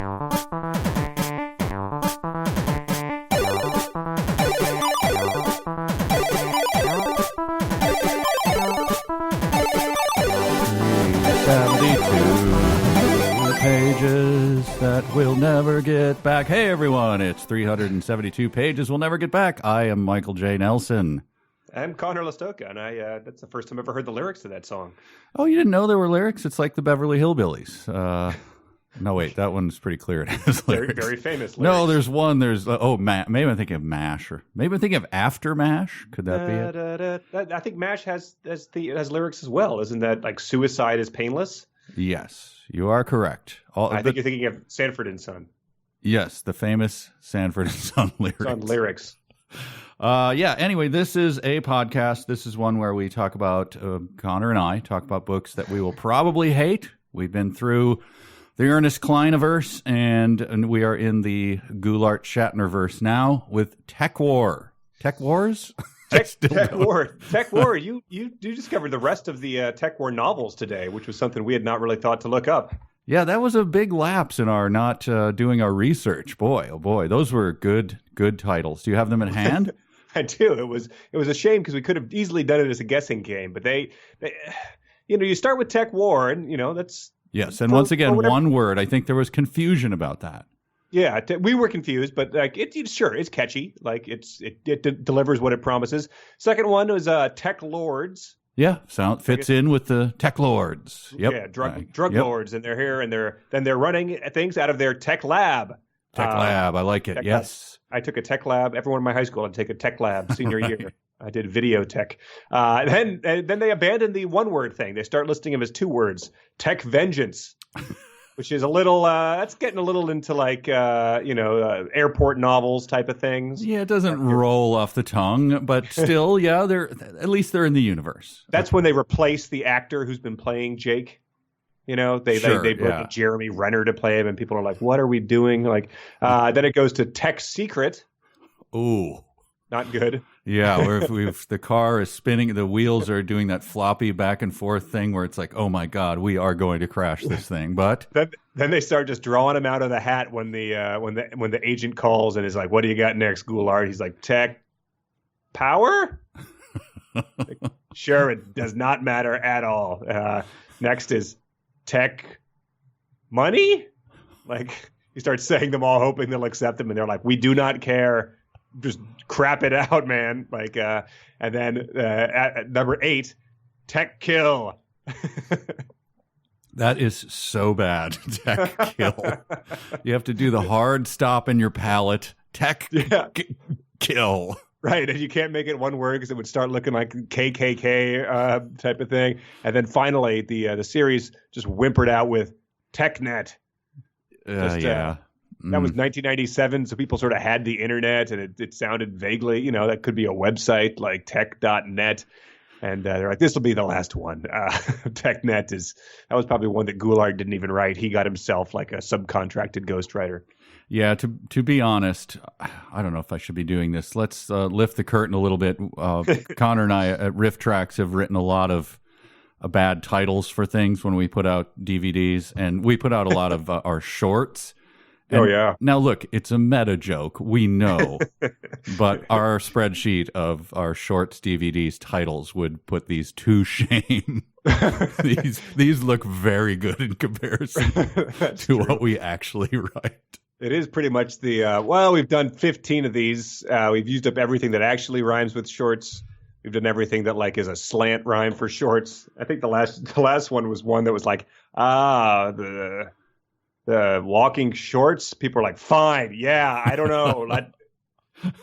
Pages that we'll never get back. Hey everyone, it's 372 pages we'll never get back. I am Michael J. Nelson. I'm Connor Listoka, and that's the first time I've ever heard the lyrics to that song. Oh, you didn't know there were lyrics? It's like the Beverly Hillbillies. No, wait, that one's pretty clear. It has lyrics. Very famous lyrics. No, there's one. There's, maybe I'm thinking of MASH, or maybe I'm thinking of After MASH. Could that be it? I think MASH has lyrics as well. Isn't that like Suicide is Painless? Yes, you are correct. I think you're thinking of Sanford and Son. Yes, the famous Sanford and Son lyrics. Anyway, this is a podcast. This is one where we talk about, Connor and I talk about books that we will probably hate. We've been through the Ernest Cliniverse, and we are in the Goulart-Shatnerverse now with Tech War. Tech Wars? Tech War. You discovered the rest of the Tech War novels today, which was something we had not really thought to look up. Yeah, that was a big lapse in our not doing our research. Boy, oh boy, those were good titles. Do you have them in hand? I do. It was a shame because we could have easily done it as a guessing game, but they you start with Tech War, and that's. Yes, and once again, one word. I think there was confusion about that. Yeah, we were confused, but like it's catchy. Like it delivers what it promises. Second one was Tech Lords. Yeah, fits in with the Tech Lords. Yep. Yeah, drug lords, and they're here, and they're running things out of their tech lab. I like it. Yes, I took a tech lab. Everyone in my high school had to take a tech lab senior year. I did video tech. Then they abandoned the one word thing. They start listing them as two words: Tech Vengeance, which is a little. That's getting a little into like airport novels type of things. Yeah, it doesn't roll off the tongue, but still, yeah, at least they're in the universe. That's when they replace the actor who's been playing Jake. They brought Jeremy Renner to play him, and people are like, "What are we doing?" Like, then it goes to Tech Secret. Ooh, not good. Yeah, where if the car is spinning, the wheels are doing that floppy back and forth thing where it's like, oh my God, we are going to crash this thing. But then they start just drawing him out of the hat when the agent calls and is like, "What do you got next, Goulart?" He's like, "Tech power." Like, sure, it does not matter at all. Next is Tech money. Like he starts saying them all, hoping they'll accept them, and they're like, "We do not care. Just crap it out, man." Like, and then at number 8, Tech Kill. That is so bad. Tech Kill. You have to do the hard stop in your palate. Tech Kill. Right, and you can't make it one word because it would start looking like KKK type of thing. And then finally, the series just whimpered out with TechNet. That was 1997, so people sort of had the internet, and it sounded vaguely, that could be a website like tech.net. And they're like, this will be the last one. TechNet that was probably one that Goulart didn't even write. He got himself like a subcontracted ghostwriter. Yeah, to be honest, I don't know if I should be doing this. Let's lift the curtain a little bit. Connor and I at Riff Tracks have written a lot of bad titles for things when we put out DVDs, and we put out a lot of our shorts. And now, look, it's a meta joke. We know. But our spreadsheet of our shorts DVDs titles would put these to shame. These look very good in comparison to what we actually write. It is pretty much we've done 15 of these. We've used up everything that actually rhymes with shorts. We've done everything that like is a slant rhyme for shorts. I think the last one was one that was like, the walking shorts. People are like, fine, yeah, I don't know.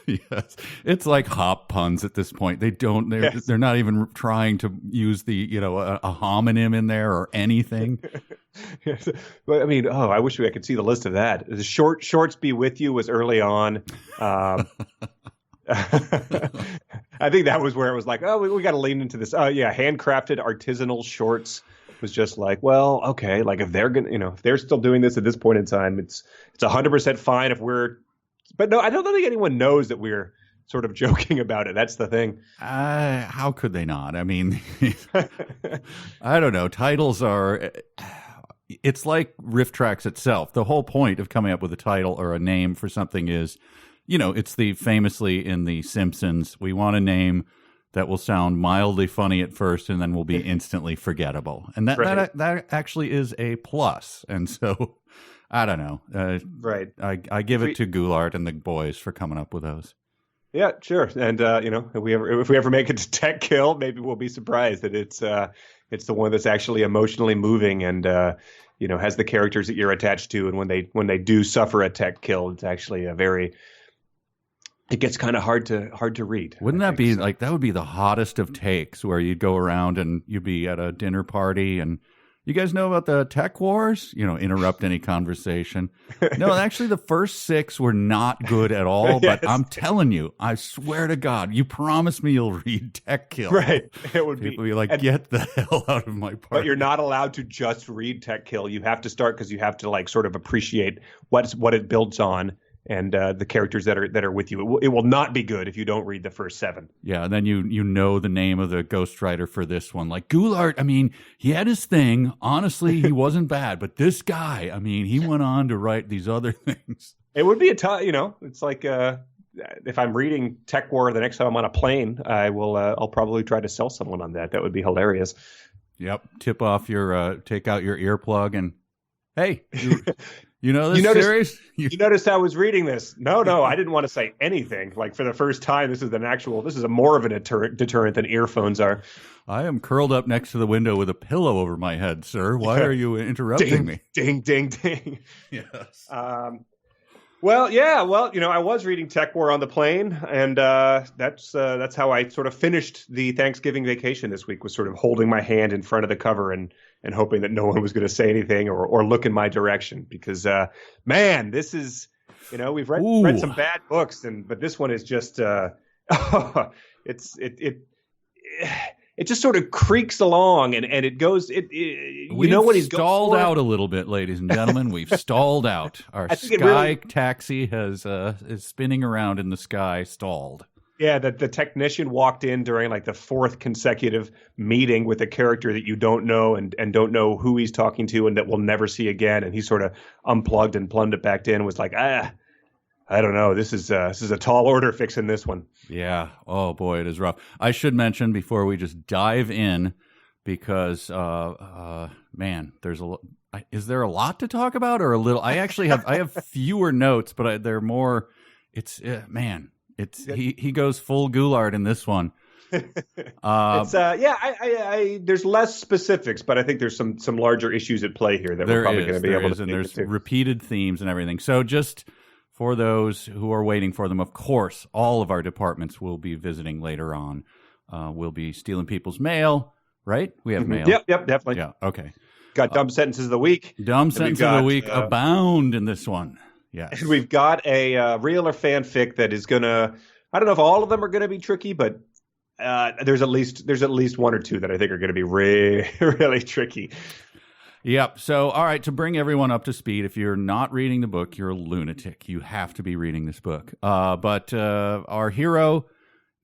Yes, it's like hop puns at this point. They're not even trying to use the a homonym in there or anything. Yes. But I mean, I wish I could see the list of that. The shorts be with you was early on. I think that was where it was like, we got to lean into this. Handcrafted artisanal shorts was just like, well, okay, like if they're if they're still doing this at this point in time, it's 100% fine if we're. But no, I don't think anyone knows that we're sort of joking about it. That's the thing. How could they not? I mean, I don't know. Titles are, it's like Riff Tracks itself. The whole point of coming up with a title or a name for something is, it's the famously in The Simpsons, we want a name that will sound mildly funny at first and then will be instantly forgettable. And that actually is a plus. And so, I don't know. Right. I give it to Goulart and the boys for coming up with those. Yeah, sure. And if we ever make it to Tech Kill, maybe we'll be surprised that it's the one that's actually emotionally moving and has the characters that you're attached to. And when they do suffer a Tech Kill, it's actually it gets kind of hard to read. Wouldn't that be like, that would be the hottest of takes, where you'd go around and you'd be at a dinner party and you guys know about the tech wars? Interrupt any conversation. No, actually the first 6 were not good at all, yes. But I'm telling you, I swear to God, you promise me you'll read Tech Kill. It would People be like, get the hell out of my party. But you're not allowed to just read Tech Kill. You have to start because you have to sort of appreciate what it builds on. And the characters that are with you, it will not be good if you don't read the first 7. Yeah, and then you know the name of the ghostwriter for this one. Like Goulart, I mean, he had his thing. Honestly, he wasn't bad, but this guy, I mean, he went on to write these other things. It would be it's like if I'm reading Tech War the next time I'm on a plane, I'll probably try to sell someone on that. That would be hilarious. Yep, take out your earplug and hey. You know this series? You noticed I was reading this. No, I didn't want to say anything. Like for the first time, this is more of a deterrent than earphones are. I am curled up next to the window with a pillow over my head, sir. Why are you interrupting me? Ding, ding, ding. Yes. I was reading Tech War on the plane, and that's how I sort of finished the Thanksgiving vacation this week, was sort of holding my hand in front of the cover and hoping that no one was going to say anything or look in my direction, because this is, we've read some bad books, but this one is just it just sort of creaks along and it goes when he's stalled out a little bit, ladies and gentlemen. We've stalled out. Our sky taxi is spinning around in the sky, stalled. Yeah, the technician walked in during the 4th consecutive meeting with a character that you don't know and don't know who he's talking to and that we'll never see again. And he sort of unplugged and plumbed it back in and was like, I don't know. This is a tall order fixing this one. Yeah. Oh boy, it is rough. I should mention before we just dive in, because there's is there a lot to talk about or a little? I actually have fewer notes, but they're more. It's he goes full Goulart in this one. There's less specifics, but I think there's some larger issues at play here that we're probably going to be able to. And there's repeated themes and everything. So just for those who are waiting for them, of course, all of our departments will be visiting later on. We'll be stealing people's mail, right? We have mail. Yep, definitely. Yeah, okay. Got dumb sentences of the week. Dumb sentences of the week abound in this one. Yes. We've got a real or fanfic that is gonna. I don't know if all of them are going to be tricky, but there's at least one or two that I think are going to be really tricky. Yep. So, all right, to bring everyone up to speed, if you're not reading the book, you're a lunatic. You have to be reading this book. But our hero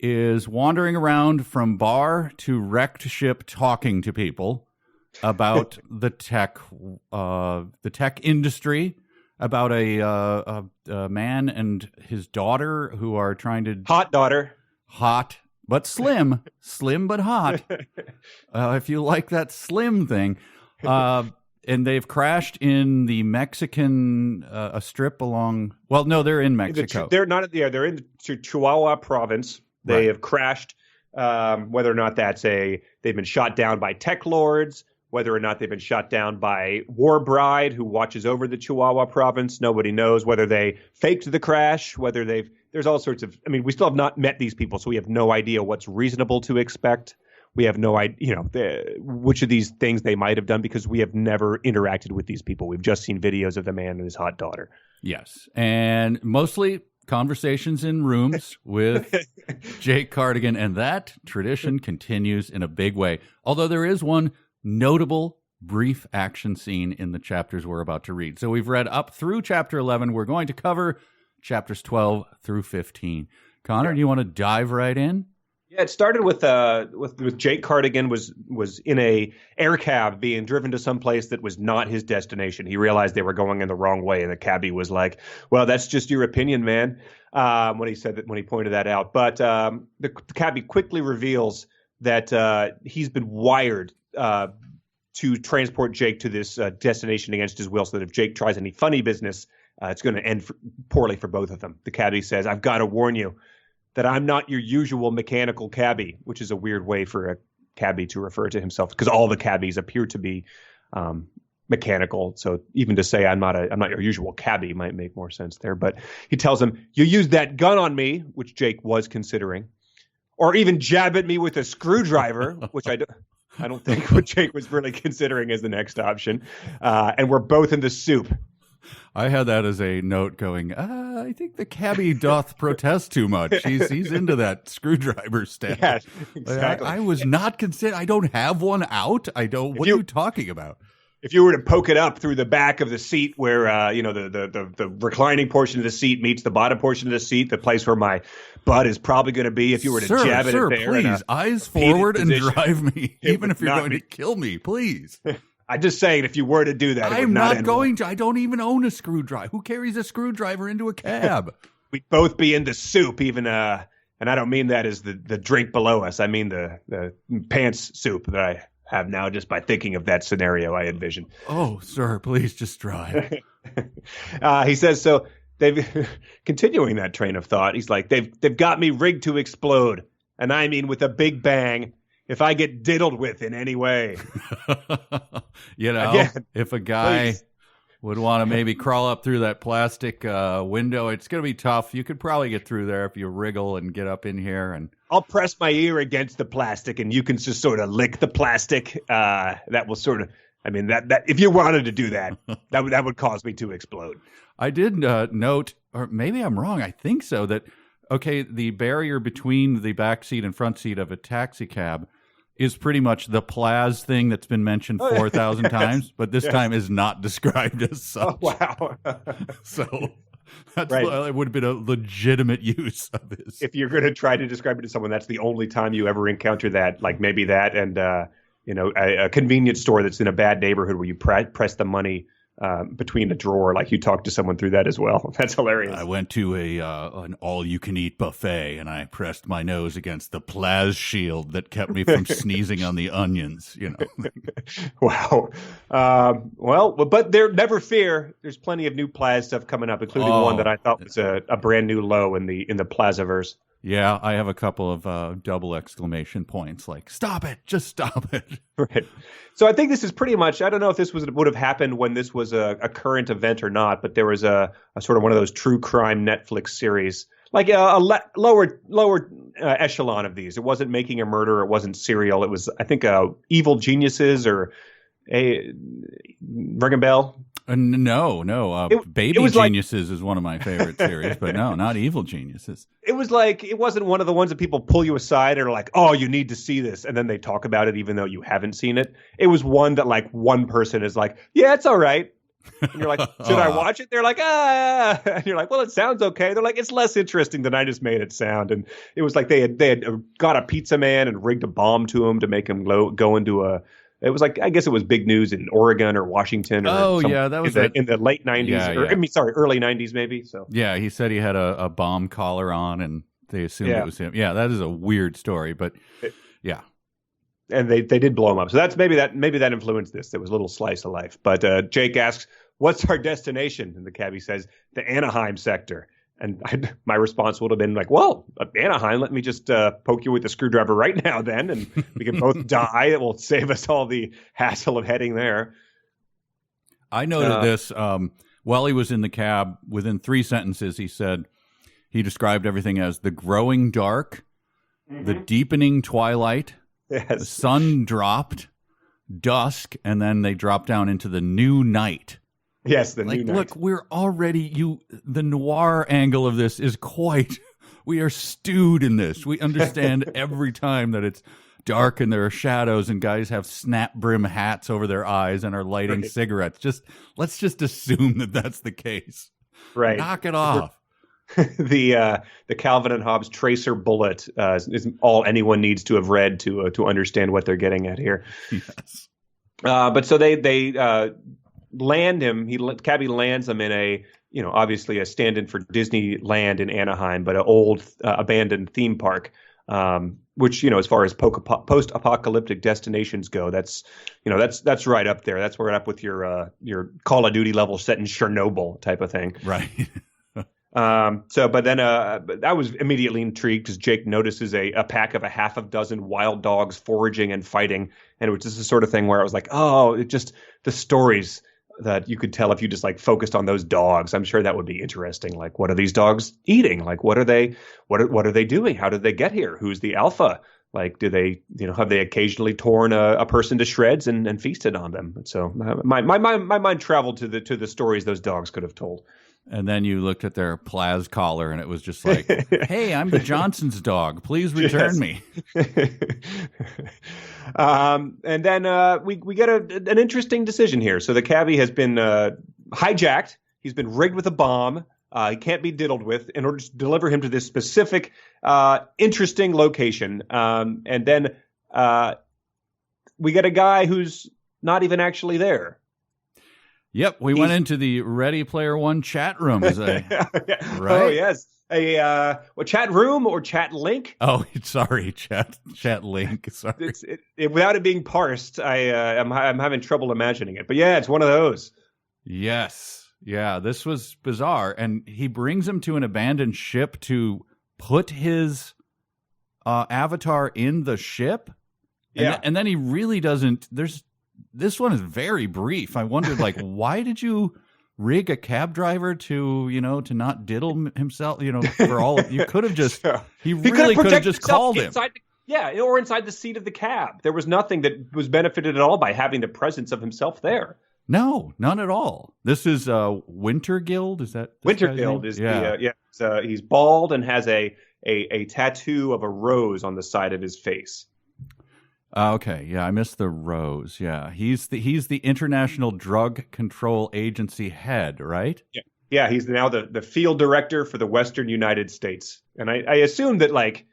is wandering around from bar to wrecked ship, talking to people about the tech industry. About a man and his daughter who are trying to... Hot daughter. Hot, but slim. Slim, but hot. If you like that slim thing. And they've crashed in the Mexican... a strip along... Well, no, they're in Mexico. They're not... Yeah, they're in the Chihuahua province. They have crashed. Whether or not they've been shot down by tech lords... Whether or not they've been shot down by War Bride, who watches over the Chihuahua province, nobody knows. Whether they faked the crash, there's all sorts of. I mean, we still have not met these people, so we have no idea what's reasonable to expect. We have no idea, which of these things they might have done because we have never interacted with these people. We've just seen videos of the man and his hot daughter. Yes, and mostly conversations in rooms with Jake Cardigan, and that tradition continues in a big way. Although there is one notable brief action scene in the chapters we're about to read. So we've read up through chapter 11. We're going to cover chapters 12 through 15. Connor, do you want to dive right in? Yeah, it started with Jake Cardigan was in a air cab being driven to some place that was not his destination. He realized they were going in the wrong way, and the cabbie was like, "Well, that's just your opinion, man." When he pointed that out, but the cabbie quickly reveals that he's been wired to transport Jake to this destination against his will, so that if Jake tries any funny business, it's going to end poorly for both of them. The cabbie says, "I've got to warn you that I'm not your usual mechanical cabbie," which is a weird way for a cabbie to refer to himself, because all the cabbies appear to be mechanical. So even to say I'm not your usual cabbie might make more sense there. But he tells him, "You used that gun on me," which Jake was considering, "or even jab at me with a screwdriver," which I don't think what Jake was really considering as the next option. "And we're both in the soup." I had that as a note going, I think the cabbie doth protest too much. He's into that screwdriver stuff. Yeah, exactly. I was not considered. I don't have one out. What are you talking about? If you were to poke it up through the back of the seat where, the reclining portion of the seat meets the bottom portion of the seat, the place where my butt is probably going to be, if you were to jab it there. Please, eyes forward and drive me, even if you're going to kill me, please. I'm just saying, if you were to do that, I'm not going to. I don't even own a screwdriver. Who carries a screwdriver into a cab? We'd both be in the soup, even, and I don't mean that as the drink below us. I mean the pants soup that I have now just by thinking of that scenario I envision. Oh, sir, please just drive. He says, so they've continuing that train of thought. He's like, they've got me rigged to explode, and I mean with a big bang. If I get diddled with in any way. Again, if a guy would want to maybe crawl up through that plastic window, it's going to be tough. You could probably get through there if you wriggle and get up in here. And I'll press my ear against the plastic, and you can just sort of lick the plastic. That will sort of, I mean, that if you wanted to do that, that would cause me to explode. I did note, or maybe I'm wrong, I think so, that, okay, the barrier between the back seat and front seat of a taxi cab is pretty much the Plaz thing that's been mentioned 4,000 times, but this time is not described as such. Oh, wow. So it would have been a legitimate use of this. If you're going to try to describe it to someone, that's the only time you ever encounter that, like maybe that and, a convenience store that's in a bad neighborhood where you press the money between a drawer, like you talked to someone through that as well. That's hilarious. I went to an all-you-can-eat buffet, and I pressed my nose against the Plaz shield that kept me from sneezing on the onions. Wow. But never fear. There's plenty of new Plaz stuff coming up, including one that I thought was a brand new low in the Plazaverse. Yeah, I have a couple of double exclamation points, like, stop it, just stop it. Right. So I think this is pretty much, I don't know if this would have happened when this was a current event or not, but there was a sort of one of those true crime Netflix series, like a lower echelon of these. It wasn't Making a Murder, it wasn't Serial, it was, I think, Evil Geniuses or ring a bell? No. Baby Geniuses is one of my favorite series, but no, not Evil Geniuses. It was like, it wasn't one of the ones that people pull you aside and are like, oh, you need to see this. And then they talk about it even though you haven't seen it. It was one that like one person is like, yeah, it's all right. And you're like, should I watch it? They're like, ah. And you're like, well, it sounds okay. They're like, it's less interesting than I just made it sound. And it was like they had got a pizza man and rigged a bomb to him to make him go into a. It was like, I guess it was big news in Oregon or Washington. Or that was in the late 90s. Yeah. Early 90s maybe. So yeah, he said he had a bomb collar on, and they assumed it was him. Yeah, that is a weird story, but yeah. And they did blow him up. So that's maybe that influenced this. There was a little slice of life. But Jake asks, "What's our destination?" And the cabbie says, "The Anaheim sector." And my response would have been like, well, Anaheim, let me just poke you with the screwdriver right now then, and we can both die. It will save us all the hassle of heading there. I noted this while he was in the cab. Within 3 sentences, he said he described everything as the growing dark, the deepening twilight, the sun dropped, dusk, and then they dropped down into the new night. Yes, the new night. Look, we're already the noir angle of this is we are stewed in this. We understand every time that it's dark and there are shadows and guys have snap brim hats over their eyes and are lighting cigarettes. Let's just assume that that's the case. Right. Knock it off. The Calvin and Hobbes tracer bullet is all anyone needs to have read to understand what they're getting at here. Yes. But so they land him. Cabby lands him in a, obviously a stand-in for Disneyland in Anaheim, but an old abandoned theme park. Which, as far as post-apocalyptic destinations go, that's right up there. That's right up with your Call of Duty level set in Chernobyl type of thing. Right. But then I was immediately intrigued because Jake notices a pack of a half a dozen wild dogs foraging and fighting. And it was just the sort of thing where I was like, oh, it just the stories that you could tell if you just like focused on those dogs. I'm sure that would be interesting. Like, what are these dogs eating? Like, what are they doing? How did they get here? Who's the alpha? Like, do they, have they occasionally torn a person to shreds and feasted on them? So my mind traveled to the stories those dogs could have told. And then you looked at their Plaz collar, and it was just like, "Hey, I'm the Johnson's dog. Please return me." And then we get an interesting decision here. So the cabbie has been hijacked. He's been rigged with a bomb. He can't be diddled with in order to deliver him to this specific, interesting location. And then we get a guy who's not even actually there. Yep, we went into the Ready Player One chat room. Right? Oh, yes. A chat room or chat link? Oh, sorry, chat link. Sorry. Without it being parsed, I'm having trouble imagining it. But yeah, it's one of those. Yes. Yeah, this was bizarre. And he brings him to an abandoned ship to put his avatar in the ship. Yeah. And then he really doesn't. This one is very brief. I wondered, like, why did you rig a cab driver to not diddle himself? For all you could have just, he really could have just called him. Or inside the seat of the cab. There was nothing that was benefited at all by having the presence of himself there. No, none at all. This is Wintergild. Is that Wintergild is he's bald and has a tattoo of a rose on the side of his face. Okay, yeah, I missed the rose. Yeah, he's the International Drug Control Agency head, right? Yeah, he's now the field director for the Western United States. And I assume that, like,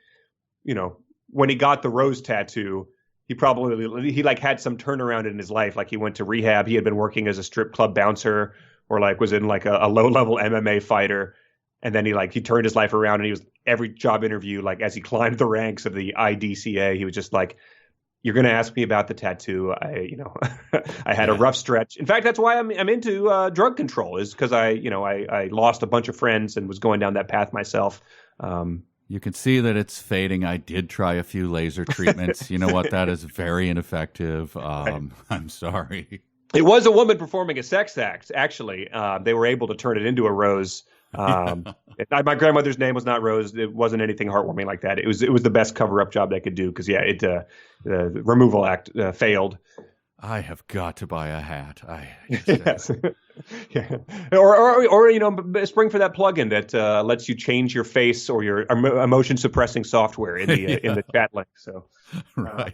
when he got the rose tattoo, he had some turnaround in his life. Like, he went to rehab. He had been working as a strip club bouncer, or like was in like a low level MMA fighter. And then he turned his life around, and he was every job interview, like as he climbed the ranks of the IDCA, he was just like, "You're going to ask me about the tattoo. I had a rough stretch. In fact, that's why I'm into drug control, is because I lost a bunch of friends and was going down that path myself." You can see that it's fading. I did try a few laser treatments. You know what? That is very ineffective. I'm sorry. It was a woman performing a sex act. Actually, they were able to turn it into a rose. My grandmother's name was not Rose. It wasn't anything heartwarming like that. It was the best cover-up job they could do because the removal act failed. I have got to buy a hat. Yes. Yeah. Or spring for that plugin that lets you change your face or your emotion suppressing software in the in the chat link. So right.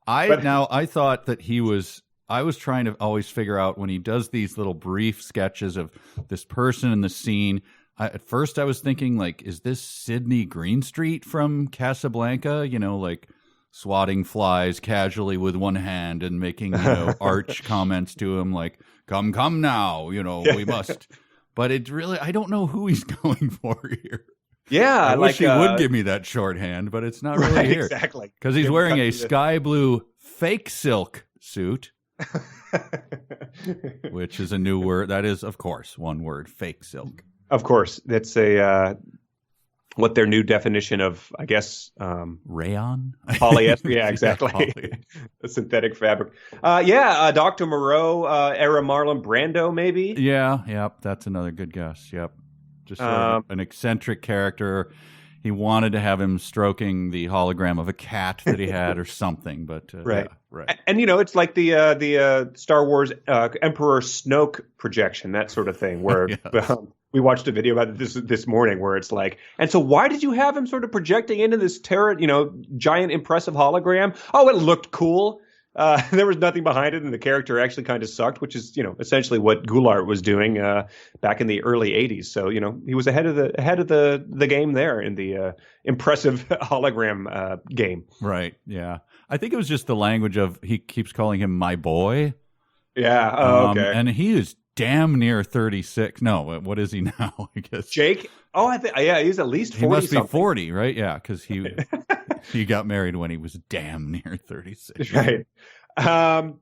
I thought that he was. I was trying to always figure out when he does these little brief sketches of this person in the scene. At first, I was thinking, like, is this Sidney Greenstreet from Casablanca? Like swatting flies casually with one hand and making arch comments to him, like, "Come now, we must." But it really, I don't know who he's going for here. Yeah, I wish he would give me that shorthand, but it's not really here. Exactly, because he's wearing a sky blue fake silk suit. Which is a new word. That is, of course, one word: fake silk. Of course, that's what their new definition of, I guess, rayon, polyester. Yeah, exactly. A synthetic fabric. Dr. Moreau, era Marlon Brando, maybe. Yeah, that's another good guess. Yep, just sort of an eccentric character. He wanted to have him stroking the hologram of a cat that he had or something, but right. Yeah, right. And it's like the Star Wars Emperor Snoke projection, that sort of thing, where we watched a video about this morning where it's like, and so why did you have him sort of projecting into this giant impressive hologram? Oh, it looked cool. there was nothing behind it, and the character actually kind of sucked, which is, essentially what Goulart was doing back in the early '80s. So, he was ahead of the game there in the impressive hologram game. Right. Yeah. I think it was just the language of he keeps calling him my boy. Yeah. Oh, okay. And he is damn near 36. No, what is he now? I guess Jake. Oh, I think he's at least 40. He must be 40, right? Yeah, because he got married when he was damn near 36. Right.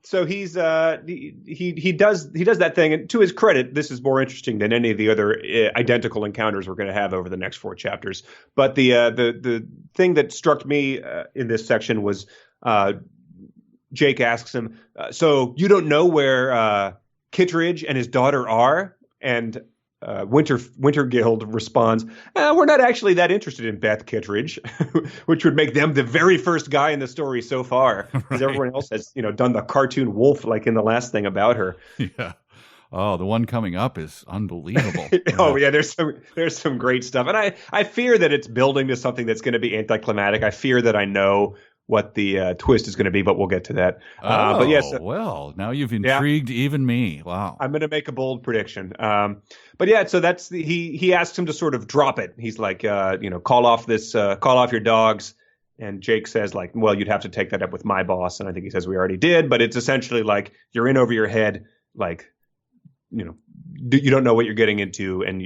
So he's he does that thing, and to his credit, this is more interesting than any of the other identical encounters we're going to have over the next 4 chapters. But the thing that struck me in this section was Jake asks him, "So you don't know where Kittridge and his daughter are?" And Wintergild responds, "We're not actually that interested in Beth Kittridge," which would make them the very first guy in the story so far, because everyone else has, done the cartoon wolf like in the last thing about her. Yeah. Oh, the one coming up is unbelievable. Oh yeah, there's some great stuff, and I fear that it's building to something that's going to be anticlimactic. I fear that I know what the twist is going to be, but we'll get to that. But yes, well, now you've intrigued even me. Wow. I'm going to make a bold prediction. But yeah, so that's he asks him to sort of drop it. He's like, call off your dogs. And Jake says like, well, you'd have to take that up with my boss. And I think he says we already did, but it's essentially like you're in over your head. Like, you don't know what you're getting into, and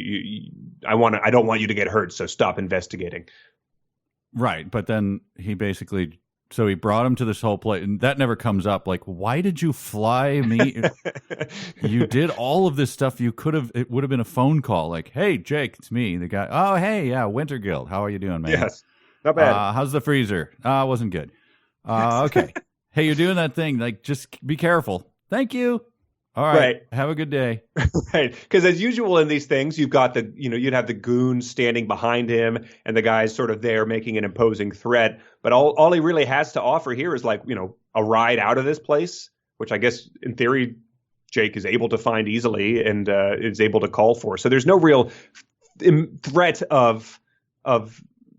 I don't want you to get hurt. So stop investigating. Right. But then he basically, so he brought him to this whole place, and that never comes up. Like, why did you fly me? You did all of this stuff. It would have been a phone call. Like, hey, Jake, it's me, the guy. Oh, hey, yeah, Wintergild. How are you doing, man? Yes, not bad. How's the freezer? Wasn't good. Okay. Hey, you're doing that thing. Like, just be careful. Thank you. All right. Have a good day. Right. Because as usual in these things, you've got you'd have the goons standing behind him and the guy's sort of there making an imposing threat. But all he really has to offer here is like, a ride out of this place, which I guess in theory, Jake is able to find easily and is able to call for. So there's no real threat of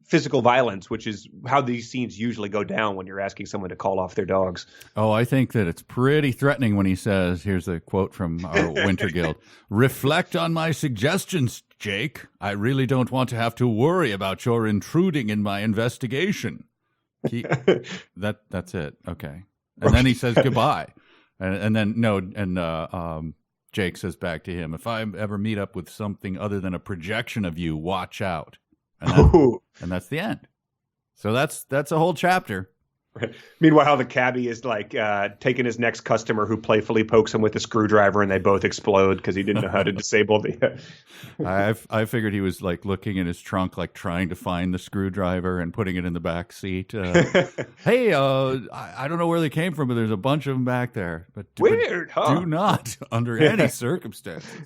physical violence, which is how these scenes usually go down when you're asking someone to call off their dogs. Oh, I think that it's pretty threatening when he says, here's a quote from our Wintergild, "Reflect on my suggestions, Jake. I really don't want to have to worry about your intruding in my investigation." That's it. Okay. And then he says goodbye. And then Jake says back to him, "If I ever meet up with something other than a projection of you, watch out." And that's the end. So that's a whole chapter. Right. Meanwhile, the cabbie is like taking his next customer who playfully pokes him with a screwdriver, and they both explode because he didn't know how to disable the. I figured he was like looking in his trunk, like trying to find the screwdriver and putting it in the back seat. Hey, I don't know where they came from, but there's a bunch of them back there. But weird, huh? Do not under any circumstances.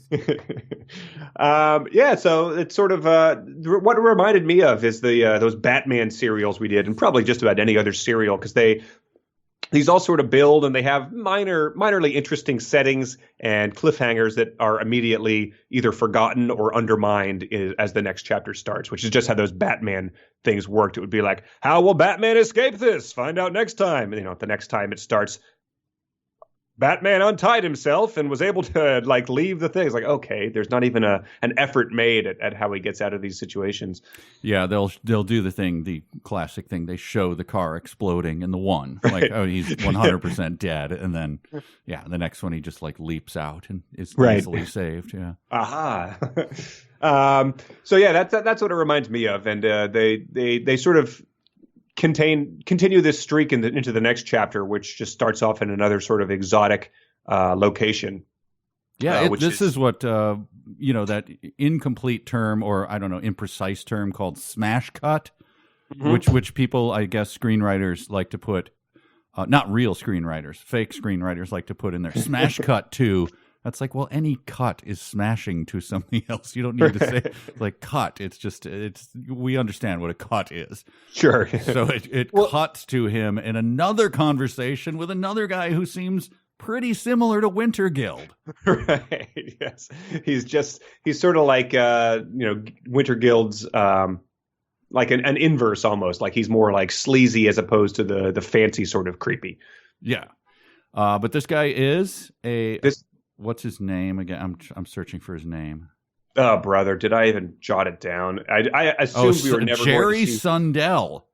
Yeah, so it's sort of what it reminded me of is those Batman serials we did, and probably just about any other serial, because these all sort of build and they have minorly interesting settings and cliffhangers that are immediately either forgotten or undermined as the next chapter starts, which is just how those Batman things worked. It would be like, how will Batman escape this? Find out next time. And, the next time it starts, Batman untied himself and was able to like leave the thing. It's like, okay, there's not even an effort made at how he gets out of these situations. Yeah, they'll do the classic thing. They show the car exploding in the one, like, oh, he's 100% dead, and then the next one he just like leaps out and is easily saved. Yeah. Aha. So yeah, that's what it reminds me of, and they sort of continue this streak into the next chapter, which just starts off in another sort of exotic location. Yeah, this is what that incomplete term, or I don't know, imprecise term called smash cut, which people, I guess, screenwriters like to put, not real screenwriters, fake screenwriters like to put in there. Smash cut to. That's like, well, any cut is smashing to something else. You don't need to say like cut. We understand what a cut is. Sure. So it cuts to him in another conversation with another guy who seems pretty similar to Wintergild. Right. Yes. He's sort of like, Wintergild's, like an inverse almost. Like he's more like sleazy as opposed to the fancy sort of creepy. Yeah. But this guy is This what's his name again? I'm searching for his name. Oh, brother, did I even jot it down? I assumed we were never Jerry going to see... Sundell,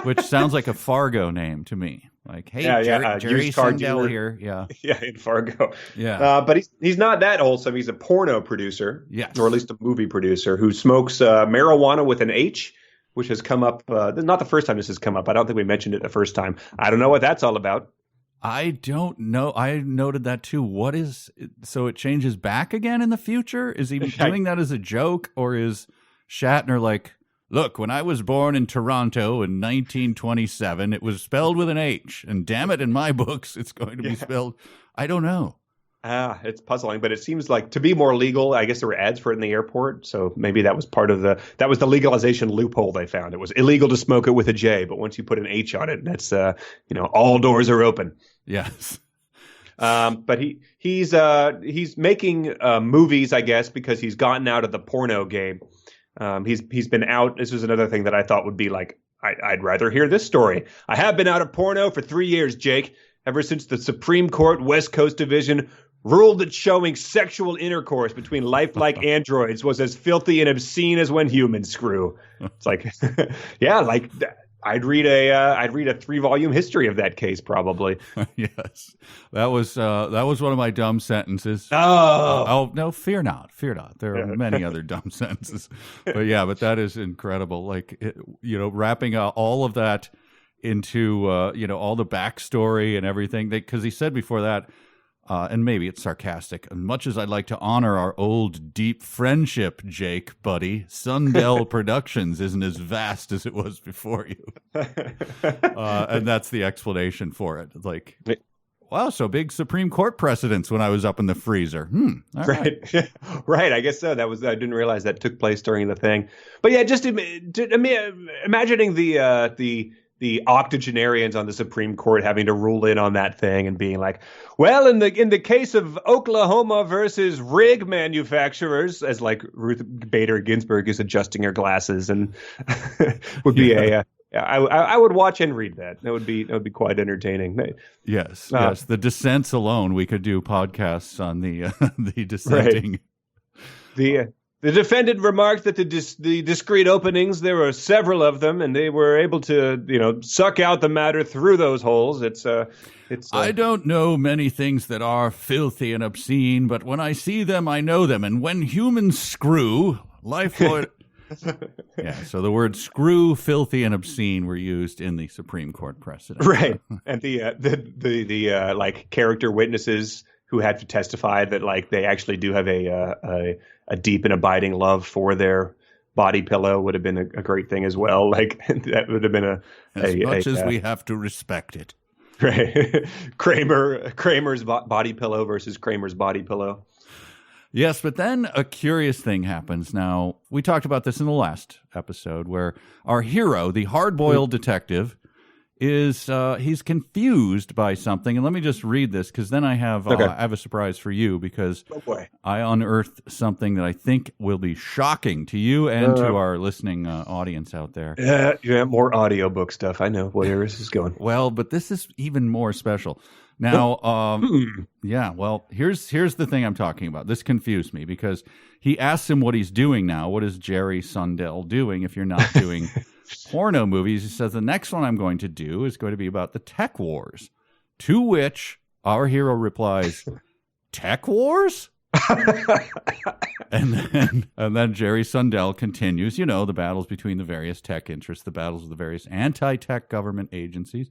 which sounds like a Fargo name to me. Like, hey, Jerry Sundell here. Yeah. Yeah, in Fargo. Yeah. But he's not that wholesome. He's a porno producer. Yes. Or at least a movie producer who smokes marijuana with an H, which has come up. Not the first time this has come up. I don't think we mentioned it the first time. I don't know what that's all about. I don't know. I noted that too. So it changes back again in the future? Is he doing that as a joke, or is Shatner like, look, when I was born in Toronto in 1927, it was spelled with an H, and damn it, in my books, it's going to be spelled. I don't know. It's puzzling, but it seems like to be more legal. I guess there were ads for it in the airport, so maybe that was the legalization loophole they found. It was illegal to smoke it with a J, but once you put an H on it, that's all doors are open. Yes. But he's making movies, I guess, because he's gotten out of the porno game. He's been out. This was another thing that I thought would be like, I'd rather hear this story. I have been out of porno for 3 years, Jake, ever since the Supreme Court West Coast Division ruled that showing sexual intercourse between lifelike androids was as filthy and obscene as when humans screw. It's like, yeah, like I'd read a 3-volume history of that case probably. Yes, that was one of my dumb sentences. Oh no, fear not. There are many other dumb sentences, but that is incredible. Like wrapping all of that into all the backstory and everything, because he said before that. And maybe it's sarcastic. As much as I'd like to honor our old, deep friendship, Jake, buddy, Sundell Productions isn't as vast as it was before you. And that's the explanation for it. It's like, wow, so big Supreme Court precedents when I was up in the freezer. Right. Right. I guess so. I didn't realize that took place during the thing. But yeah, just imagining the octogenarians on the Supreme Court having to rule in on that thing and being like, well, in the case of Oklahoma versus rig manufacturers, as like Ruth Bader Ginsburg is adjusting her glasses, and would be I would watch and read that. That would be quite entertaining. Yes. The dissents alone, we could do podcasts on the dissenting. Right. The defendant remarked that the discrete openings, there were several of them, and they were able to, suck out the matter through those holes. I don't know many things that are filthy and obscene, but when I see them, I know them. And when humans screw, lifelord. Yeah, so the words screw, filthy, and obscene were used in the Supreme Court precedent. Right, and the like character witnesses who had to testify that like they actually do have a deep and abiding love for their body pillow would have been a great thing as well. Like that would have been as much as we have to respect it. Right, Kramer's body pillow versus Kramer's body pillow. Yes, but then a curious thing happens. Now, we talked about this in the last episode where our hero, the hard-boiled detective, is he's confused by something. And let me just read this, because then I have a surprise for you, because I unearthed something that I think will be shocking to you and to our listening audience out there. Yeah, more audiobook stuff. I know where this is going. Well, but this is even more special. Now, here's the thing I'm talking about. This confused me because he asks him what he's doing now. What is Jerry Sundell doing if you're not doing porno movies? He says, the next one I'm going to do is going to be about the tech wars, to which our hero replies, tech wars? and then Jerry Sundell continues, the battles between the various tech interests, the battles of the various anti-tech government agencies.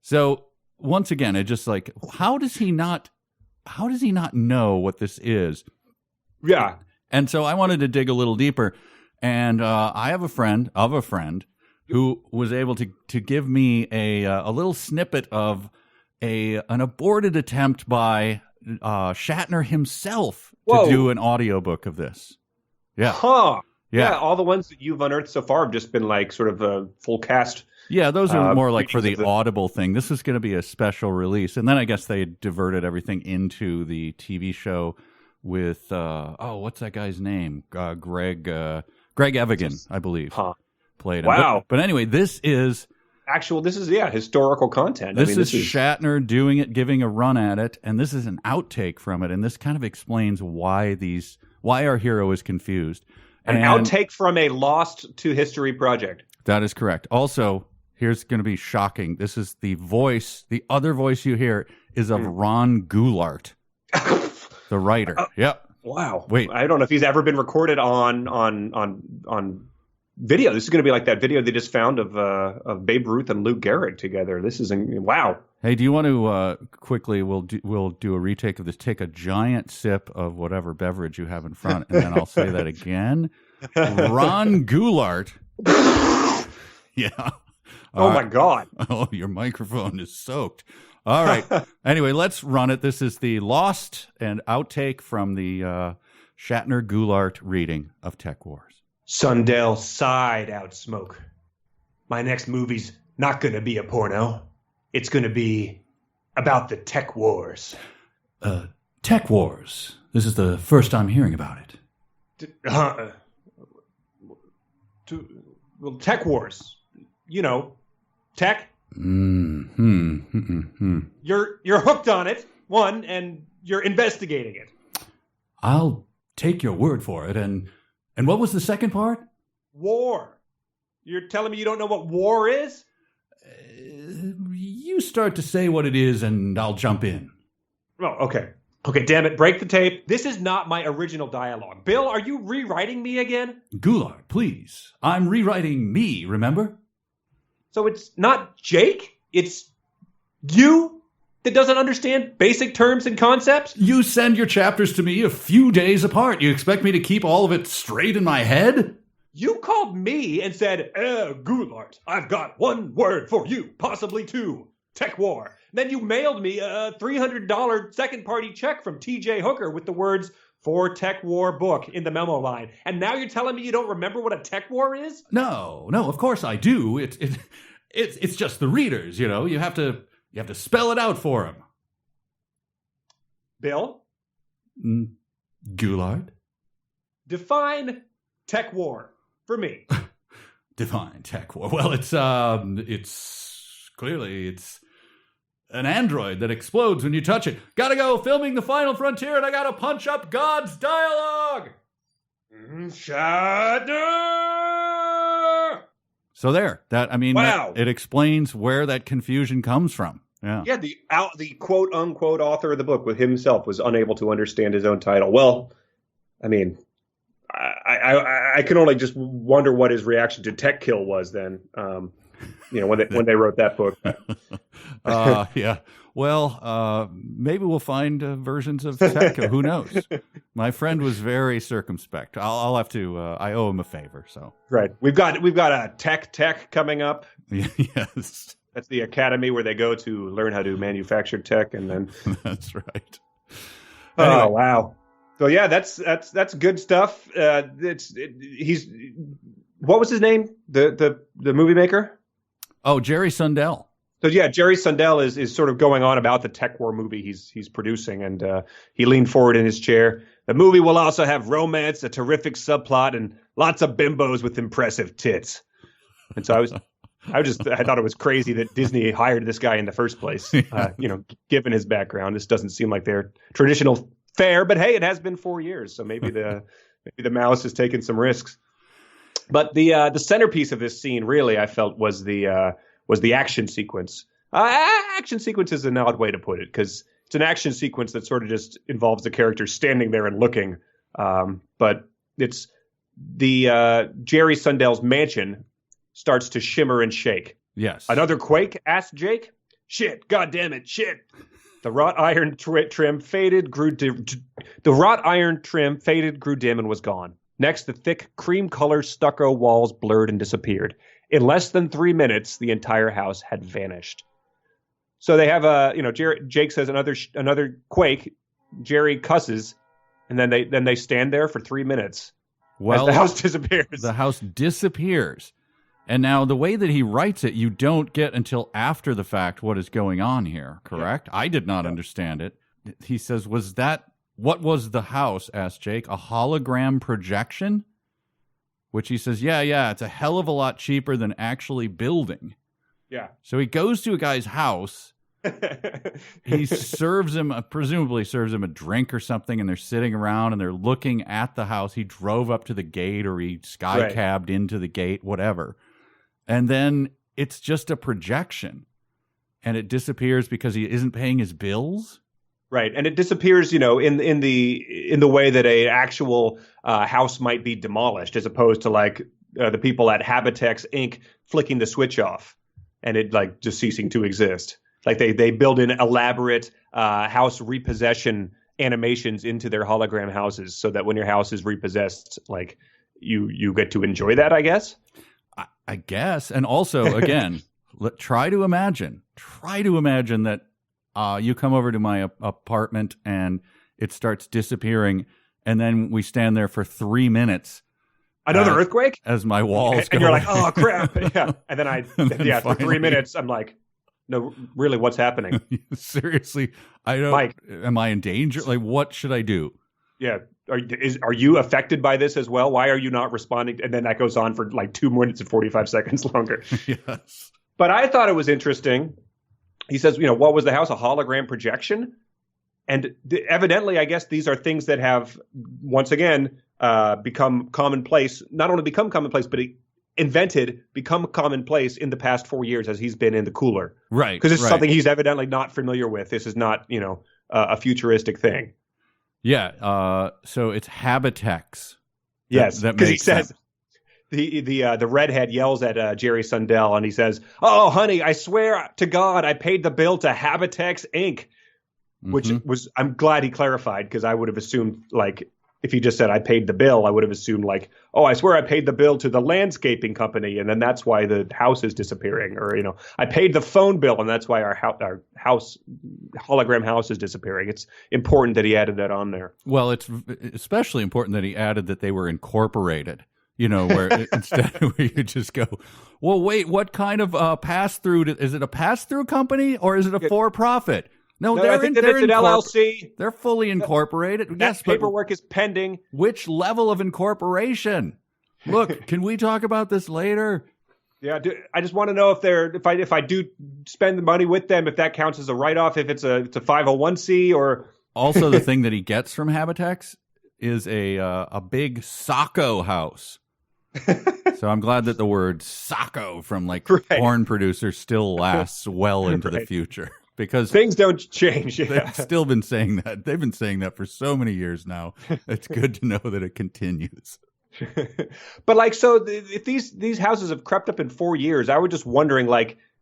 So once again, it just like, how does he not know what this is? Yeah. And so I wanted to dig a little deeper. And I have a friend of a friend who was able to give me a little snippet of an aborted attempt by Shatner himself to do an audiobook of this. Yeah. Huh. Yeah. All the ones that you've unearthed so far have just been like sort of a full cast. Yeah, those are more like for the Audible thing. This is going to be a special release. And then I guess they diverted everything into the TV show with, what's that guy's name? Greg Evigan, I believe, played him. Wow. But anyway, this is This is historical content. This is Shatner doing it, giving a run at it, and this is an outtake from it, and this kind of explains why our hero is confused. An outtake from a lost to history project. That is correct. Also, here's going to be shocking. This is the other voice you hear is of Ron Goulart, the writer. Yep. Wow. Wait. I don't know if he's ever been recorded on video. This is going to be like that video they just found of Babe Ruth and Lou Gehrig together. This is wow. Hey, do you want to quickly? We'll do a retake of this. Take a giant sip of whatever beverage you have in front, and then I'll say that again. Ron Goulart. Yeah. Oh my God. Oh, your microphone is soaked. All right. Anyway, let's run it. This is the lost and outtake from the Shatner Goulart reading of Tech Wars. Sundell sighed out smoke. My next movie's not going to be a porno. It's going to be about the Tech Wars. Tech Wars. This is the first time hearing about it. Tech Wars. You know, tech. Mm-hmm. You're hooked on it, one, and you're investigating it. I'll take your word for it, and what was the second part? War. You're telling me you don't know what war is? You start to say what it is, and I'll jump in. Oh, okay. Okay, damn it. Break the tape. This is not my original dialogue. Bill, are you rewriting me again? Goulart, please. I'm rewriting me, remember? So it's not Jake? It's you that doesn't understand basic terms and concepts? You send your chapters to me a few days apart. You expect me to keep all of it straight in my head? You called me and said, Goulart, I've got one word for you, possibly two. Tech War. Then you mailed me a $300 second-party check from TJ Hooker with the words, for Tech War book in the memo line. And now you're telling me you don't remember what a Tech War is? No, of course I do. It's just the readers, you know. You have to spell it out for them. Bill? Goulart? Define Tech War for me. Define Tech War. Well, it's clearly an android that explodes when you touch it. Gotta go filming The Final Frontier, and I gotta punch up God's dialogue. Shatner! So there. Wow. It explains where that confusion comes from. Yeah. Yeah, the quote unquote author of the book with himself was unable to understand his own title. Well, I mean, I can only just wonder what his reaction to Tech Kill was then. When they wrote that book. Yeah. Well, maybe we'll find versions of Tech. Who knows? My friend was very circumspect. I'll have to. I owe him a favor. So right. We've got a Tech coming up. Yes. That's the academy where they go to learn how to manufacture tech, and then. That's right. Anyway. Oh wow. So yeah, that's good stuff. What was his name? The movie maker? Oh, Jerry Sundell. So yeah, Jerry Sundell is sort of going on about the Tech War movie he's producing, and he leaned forward in his chair. The movie will also have romance, a terrific subplot, and lots of bimbos with impressive tits. And so I thought it was crazy that Disney hired this guy in the first place. Given his background, this doesn't seem like their traditional fare. But hey, it has been 4 years, so maybe the mouse has taken some risks. But the centerpiece of this scene, really, I felt was the action sequence. Action sequence is an odd way to put it, because it's an action sequence that sort of just involves the character standing there and looking. But it's the Jerry Sundell's mansion starts to shimmer and shake. Yes. Another quake? Asked Jake. Shit! God damn it! Shit! The wrought iron trim faded, grew dim, and was gone. Next, the thick cream-color stucco walls blurred and disappeared. In less than 3 minutes, the entire house had vanished. So they have Jake says another quake. Jerry cusses, and then they stand there for 3 minutes. Well, as the house disappears. The house disappears. And now the way that he writes it, you don't get until after the fact what is going on here, correct? Yeah. I did not understand it. He says, what was the house, asked Jake, a hologram projection? Which he says, yeah, it's a hell of a lot cheaper than actually building. Yeah. So he goes to a guy's house. He presumably serves him a drink or something, and they're sitting around and they're looking at the house. He drove up to the gate, or he skycabbed into the gate, whatever. And then it's just a projection, and it disappears because he isn't paying his bills. Right, and it disappears, in the way that a actual house might be demolished, as opposed to like the people at Habitex Inc. flicking the switch off and it like just ceasing to exist. Like they build in elaborate house repossession animations into their hologram houses, so that when your house is repossessed, like you get to enjoy that, I guess. I guess, and also again, try to imagine that. You come over to my apartment and it starts disappearing, and then we stand there for 3 minutes. Another earthquake? As my walls go. And you're like, oh, crap. Yeah. And then for 3 minutes, I'm like, no, really, what's happening? Seriously, I don't. Mike, am I in danger? Like, what should I do? Yeah. Are you affected by this as well? Why are you not responding? And then that goes on for like 2 minutes and 45 seconds longer. Yes. But I thought it was interesting. He says, what was the house? A hologram projection? And evidently, I guess these are things that have, once again, become commonplace, not only become commonplace, but become commonplace in the past 4 years as he's been in the cooler. Right. Because this is something he's evidently not familiar with. This is not, a futuristic thing. Yeah. So it's Habitex. Yes. Because he says, The redhead yells at Jerry Sundell, and he says, "Oh, honey, I swear to God, I paid the bill to Habitex Inc." Which was, I'm glad he clarified, because I would have assumed, like, if he just said I paid the bill, I would have assumed like, oh, I swear I paid the bill to the landscaping company, and then that's why the house is disappearing, or I paid the phone bill, and that's why our house hologram house is disappearing. It's important that he added that on there. Well, it's especially important that he added that they were incorporated. Where instead where you just go, well, wait, what kind of pass-through? Is it a pass-through company or is it a for-profit? No, I think it's an LLC. They're fully incorporated. That paperwork is pending. Which level of incorporation? Look, can we talk about this later? Yeah, I just want to know if I do spend the money with them, if that counts as a write-off, if it's a 501c or. Also, the thing that he gets from Habitex is a big Sacco house. So I'm glad that the word Sacco from porn producers still lasts well into the future, because things don't change. Yeah. They've still been saying that. They've been saying that for so many years now. It's good to know that it continues. But if these houses have crept up in 4 years, I was just wondering,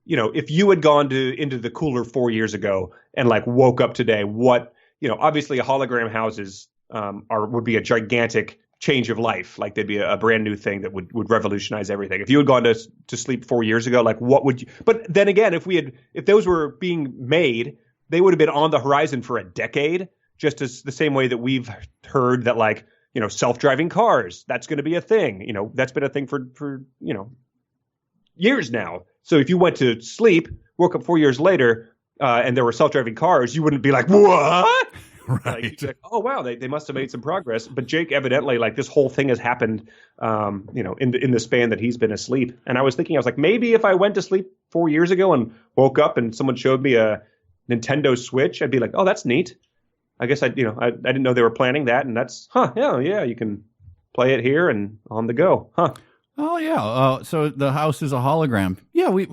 if you had gone into the cooler 4 years ago and woke up today, what, obviously a hologram houses would be a gigantic change of life. Like they'd be a brand new thing that would revolutionize everything. If you had gone to sleep 4 years ago, what would you? But then again, if those were being made, they would have been on the horizon for a decade. Just as the same way that we've heard that self-driving cars, that's going to be a thing. That's been a thing for years now. So if you went to sleep, woke up 4 years later, and there were self-driving cars, you wouldn't be like, what? Right. Oh, wow, they must have made some progress. But Jake, evidently, this whole thing has happened, in the span that he's been asleep. And I was like, maybe if I went to sleep 4 years ago and woke up and someone showed me a Nintendo Switch, I'd be like, oh, that's neat. I guess I didn't know they were planning that. And that's, yeah, you can play it here and on the go. Oh, yeah. So the house is a hologram. Yeah, we've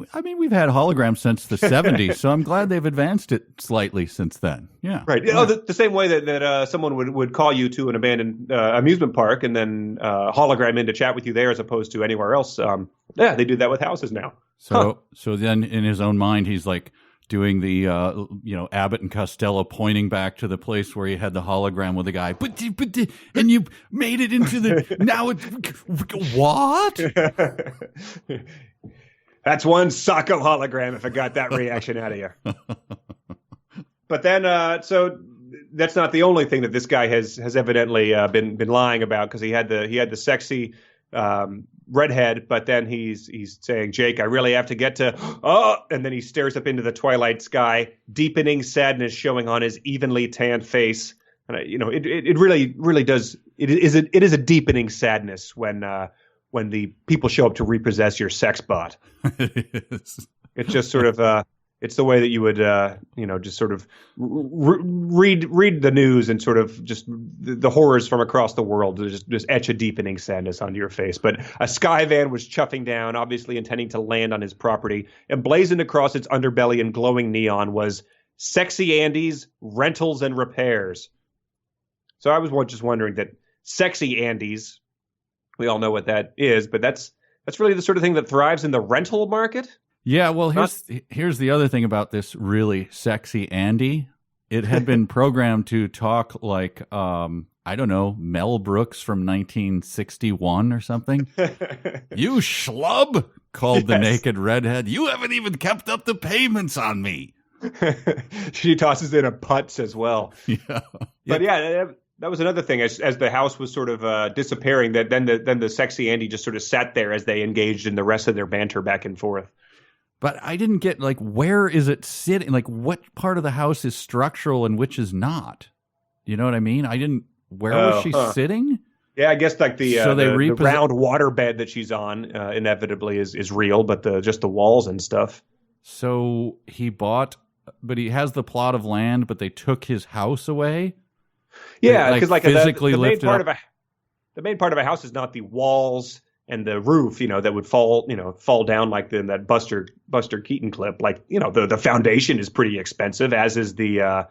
had holograms since the 70s, so I'm glad they've advanced it slightly since then. Yeah. Right. Yeah. The same way that someone would call you to an abandoned amusement park and then hologram in to chat with you there as opposed to anywhere else. Yeah, they do that with houses now. So then in his own mind, he's doing the, Abbott and Costello pointing back to the place where he had the hologram with the guy. But and you made it into now it's, what? That's one Sacco hologram if I got that reaction out of you. But then, so that's not the only thing that this guy has evidently been lying about, because he had the sexy redhead, but then he's saying, Jake, I really have to get to, and then he stares up into the twilight sky, deepening sadness showing on his evenly tanned face. And it really does. It is a deepening sadness when the people show up to repossess your sex bot. It is. It's just sort of it's the way that you would just sort of read the news and sort of just the horrors from across the world to just etch a deepening sadness onto your face. But a sky van was chuffing down, obviously intending to land on his property. Emblazoned across its underbelly in glowing neon was Sexy Andy's Rentals and Repairs. So I was just wondering that Sexy Andy's, we all know what that is, but that's really the sort of thing that thrives in the rental market. Yeah, well, here's the other thing about this really sexy Andy. It had been programmed to talk like, I don't know, Mel Brooks from 1961 or something. You schlub, called the naked redhead. You haven't even kept up the payments on me. She tosses in a putz as well. Yeah. But yeah, that was another thing. As the house was sort of disappearing, that then the sexy Andy just sort of sat there as they engaged in the rest of their banter back and forth. But I didn't get, like, where is it sitting? Like, what part of the house is structural and which is not? You know what I mean? Where was she sitting? Yeah, I guess like the round water bed that she's on inevitably is real, but just the walls and stuff. So but he has the plot of land, but they took his house away? Yeah, because physically the main part of a house is not the walls and the roof, that would fall down like in that Buster Keaton clip. Like, the foundation is pretty expensive, as is the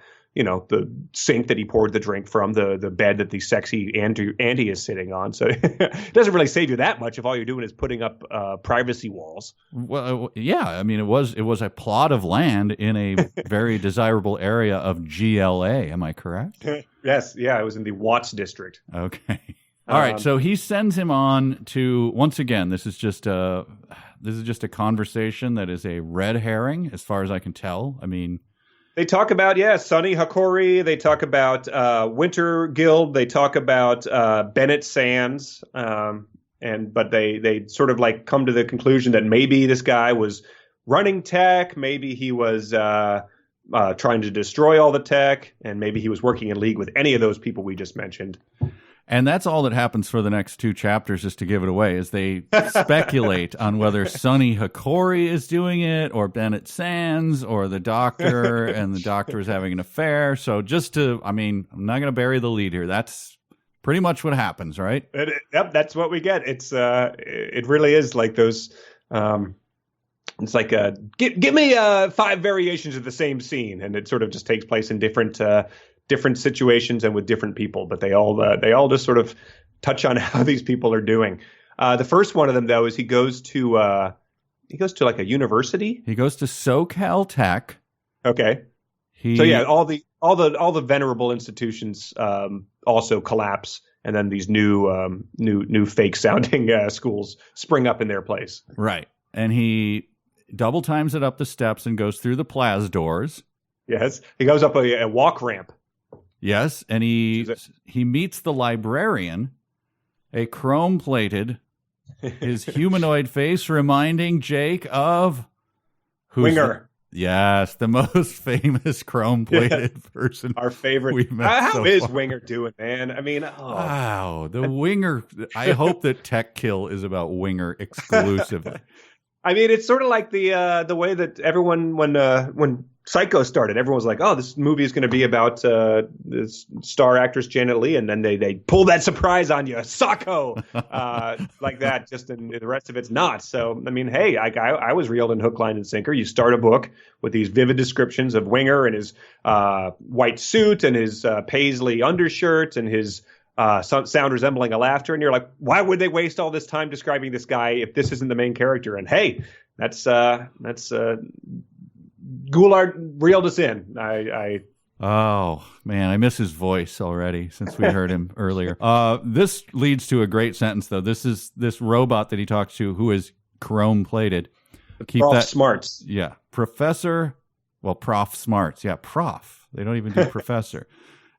sink that he poured the drink from, the bed that the sexy Andy is sitting on. So it doesn't really save you that much if all you're doing is putting up privacy walls. Well, yeah, I mean, it was a plot of land in a very desirable area of GLA. Am I correct? Yes. Yeah, it was in the Watts district. Okay. All right, so he sends him on to, once again, this is just a conversation that is a red herring, as far as I can tell. I mean, they talk about, Sonny Hokori. They talk about Winter Guild. They talk about Bennet Sands. But they sort of like come to the conclusion that maybe this guy was running tech. Maybe he was trying to destroy all the tech. And maybe he was working in league with any of those people we just mentioned. And that's all that happens for the next 2 chapters, just to give it away, is they speculate on whether Sonny Hokori is doing it, or Bennet Sands, or the doctor, and the doctor is having an affair. So I'm not going to bury the lead here. That's pretty much what happens, right? Yep, that's what we get. It's it really is like those. It's like give me 5 variations of the same scene, and it sort of just takes place in different situations and with different people, but they all just sort of touch on how these people are doing. The first one of them, though, is he goes to like a university. He goes to SoCal Tech. Okay. So yeah, all the venerable institutions also collapse, and then these new fake sounding schools spring up in their place. Right, and he double times it up the steps and goes through the plaza doors. Yes, he goes up a walk ramp. Yes, and he meets the librarian, a chrome-plated, his humanoid face reminding Jake of Winger. Yes, the most famous chrome-plated person. Our favorite. We've met How is Winger doing, man? I mean, wow, the Winger. I hope that Tech Kill is about Winger exclusively. I mean, it's sort of like the way that everyone, when Psycho started, everyone was like, "Oh, this movie is going to be about this star actress Janet Leigh," and then they pull that surprise on you, Socko, like that. Just and the rest of it's not. So, I mean, hey, I was reeled in hook, line, and sinker. You start a book with these vivid descriptions of Winger and his white suit and his paisley undershirt and his sound resembling a laughter, and you're like, why would they waste all this time describing this guy if this isn't the main character? And hey, that's Goulart reeled us in. Oh man, I miss his voice already since we heard him earlier. This leads to a great sentence, though. This is this robot that he talks to, who is chrome plated. Prof Smarts. Yeah, Prof Smarts. Yeah, Prof. They don't even do professor.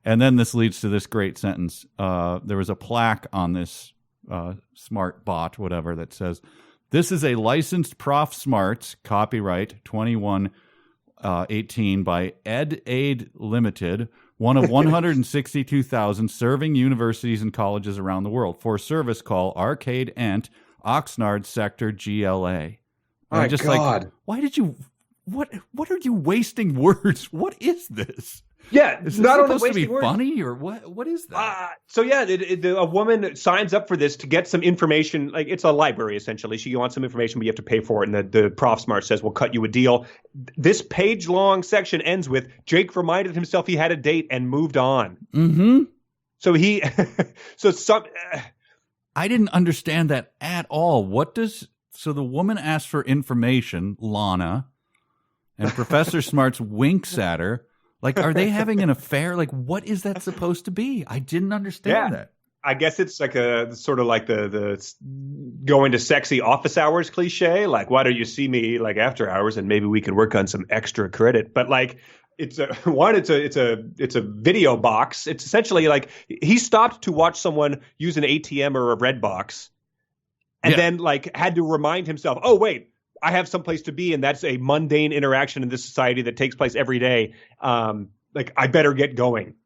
And then this leads to this great sentence. There was a plaque on this smart bot, whatever, that says, "This is a licensed Prof Smarts, copyright 2118 by EdAid Limited, one of 162,000 serving universities and colleges around the world. For service, call Arcade Ant, Oxnard Sector GLA." My just God. like, why did you? What are you wasting words? What is this? Yeah, Is this not only supposed to be wasting words. funny or what? What is that? So yeah, a woman signs up for this to get some information. Like it's a library essentially. She wants some information, but you have to pay for it. And the Prof Smart says, "We'll cut you a deal." This page-long section ends with Jake reminded himself he had a date and moved on. Mm-hmm. So I didn't understand that at all. So the woman asks for information, Lana, and Professor Smarts winks at her. Like, are they having an affair? Like, what is that supposed to be? I didn't understand that. I guess it's like a sort of like the going to sexy office hours cliche. Like, why don't you see me like after hours and maybe we could work on some extra credit? But like, it's a video box. It's essentially like he stopped to watch someone use an ATM or a red box, and then like had to remind himself, oh wait, I have someplace to be, and that's a mundane interaction in this society that takes place every day. Like, I better get going.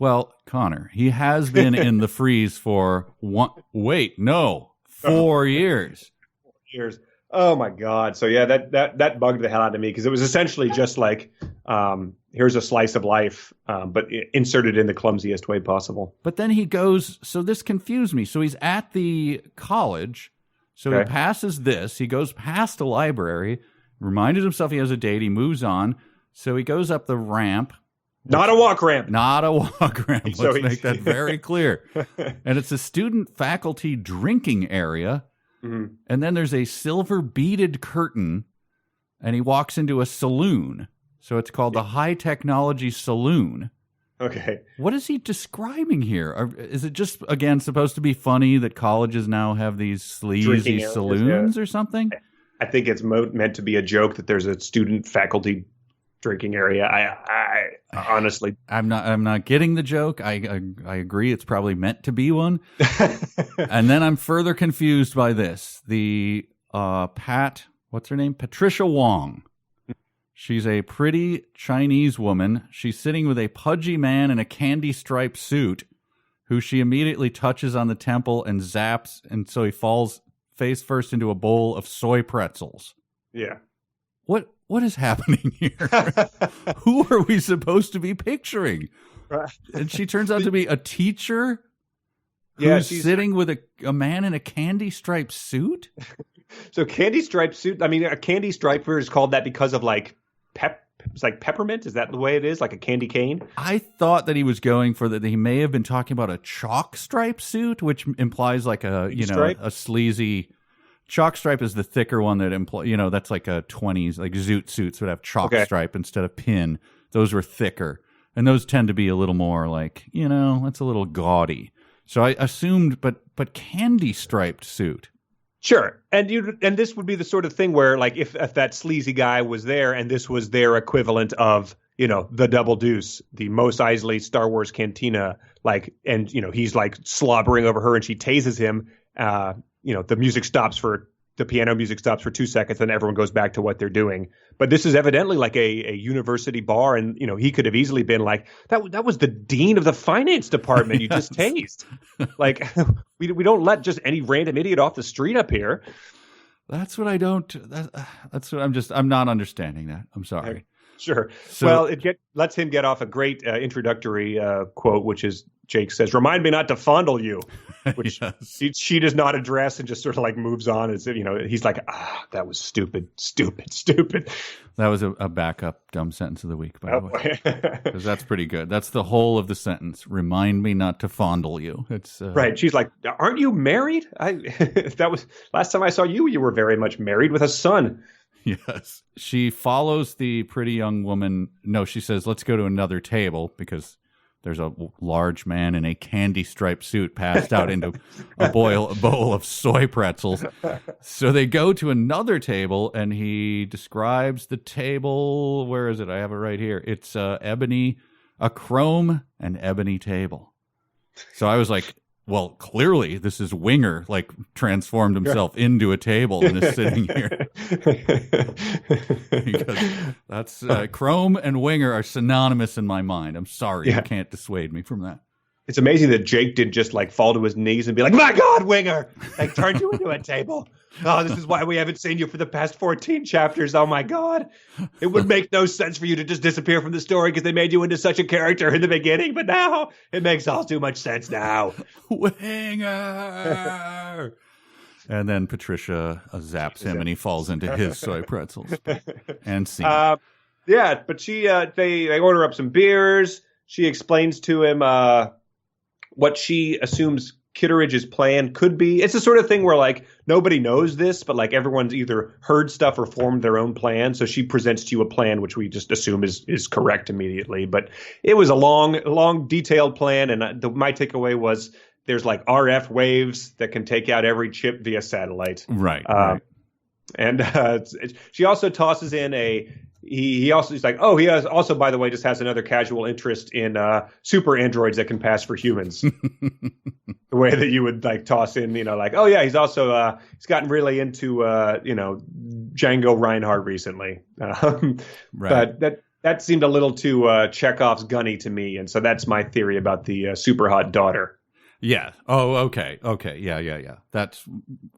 Well, Connor, he has been in the freeze for 4 years. 4 years. Oh my God. So yeah, that bugged the hell out of me because it was essentially just like, here's a slice of life, but inserted in the clumsiest way possible. But then he goes, so this confused me. So he's at the college. So he passes this. He goes past a library, reminded himself he has a date. He moves on. So he goes up the ramp. Not a walk ramp. Not a walk ramp. Let's make that very clear. And it's a student faculty drinking area. Mm-hmm. And then there's a silver beaded curtain. And he walks into a saloon. So it's called the High Technology Saloon. Okay. What is he describing here? Is it just, again, supposed to be funny that colleges now have these sleazy saloons or something? I think it's meant to be a joke that there's a student faculty drinking area. I honestly, I'm not getting the joke. I agree. It's probably meant to be one. And then I'm further confused by this. The what's her name? Patricia Wong. She's a pretty Chinese woman. She's sitting with a pudgy man in a candy-striped suit who she immediately touches on the temple and zaps, and so he falls face first into a bowl of soy pretzels. Yeah. What is happening here? Who are we supposed to be picturing? And she turns out to be a teacher who's sitting with a man in a candy-striped suit? So candy-striped suit, I mean, a candy striper is called that because of like it's like peppermint. Is that the way it is? Like a candy cane? I thought that he was going for that. He may have been talking about a chalk stripe suit, which implies like a sleazy. Chalk stripe is the thicker one that implies, that's like a 20s, like zoot suits would have chalk stripe instead of pin. Those were thicker. And those tend to be a little more like, it's a little gaudy. So I assumed, but candy striped suit. Sure. And this would be the sort of thing where like if that sleazy guy was there and this was their equivalent of, the Double Deuce, the Mos Eisley Star Wars cantina, like, and, he's like slobbering over her and she tases him. The piano music stops for 2 seconds and everyone goes back to what they're doing. But this is evidently like a university bar. And, he could have easily been like, that was the dean of the finance department you just tased. Like, we don't let just any random idiot off the street up here. That's what I don't, that's what I'm not understanding that. I'm sorry. Sure. So, well, lets him get off a great introductory quote, which is Jake says, "Remind me not to fondle you," which she does not address and just sort of like moves on. As if, he's like, that was stupid. That was a backup dumb sentence of the week, by the way, because that's pretty good. That's the whole of the sentence. Remind me not to fondle you. It's right. She's like, "Aren't you married?" That was last time I saw you. You were very much married with a son. Yes. She follows the pretty young woman. No, she says, let's go to another table because there's a large man in a candy-striped suit passed out into a bowl of soy pretzels. So they go to another table, and he describes the table. Where is it? I have it right here. It's a chrome and ebony table. So I was like, well, clearly this is Winger, like transformed himself into a table and is sitting here. Because that's Chrome and Winger are synonymous in my mind. I'm sorry, you can't dissuade me from that. It's amazing that Jake did just like fall to his knees and be like, "My God, Winger!" Like turned you into a table. Oh, this is why we haven't seen you for the past 14 chapters. Oh my God. It would make no sense for you to just disappear from the story because they made you into such a character in the beginning, but now it makes all too much sense now. Winger! And then Patricia zaps him and he falls into his soy pretzels. And scene. Yeah, but they order up some beers. She explains to him what she assumes Kittridge's plan could be. It's the sort of thing where like nobody knows this, but like everyone's either heard stuff or formed their own plan. So she presents to you a plan which we just assume is correct immediately. But it was a long, detailed plan, and my takeaway was there's like RF waves that can take out every chip via satellite. Right. And she also tosses in he's like, oh, he also, by the way, just has another casual interest in super androids that can pass for humans. The way that you would like toss in, like, oh yeah, he's also he's gotten really into Django Reinhardt recently. Right. But that seemed a little too Chekhov's gunny to me, and so that's my theory about the super hot daughter. Yeah. Oh, okay. Yeah. That's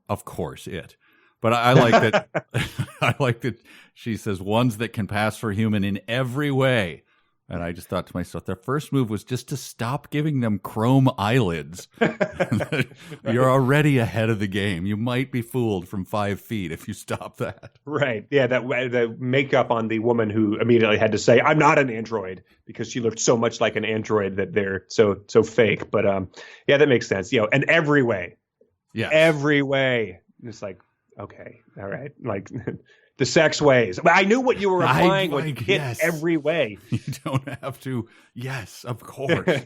of course it. But I like that. I like that she says ones that can pass for human in every way. And I just thought to myself, their first move was just to stop giving them chrome eyelids. You're already ahead of the game. You might be fooled from 5 feet if you stop that. Right. Yeah. The makeup on the woman who immediately had to say, "I'm not an android," because she looked so much like an android that they're so fake. But yeah, that makes sense. And every way. Yeah. Every way. It's like, okay, all right, like the sex ways. I knew what you were implying when you hit every way. You don't have to. Yes, of course.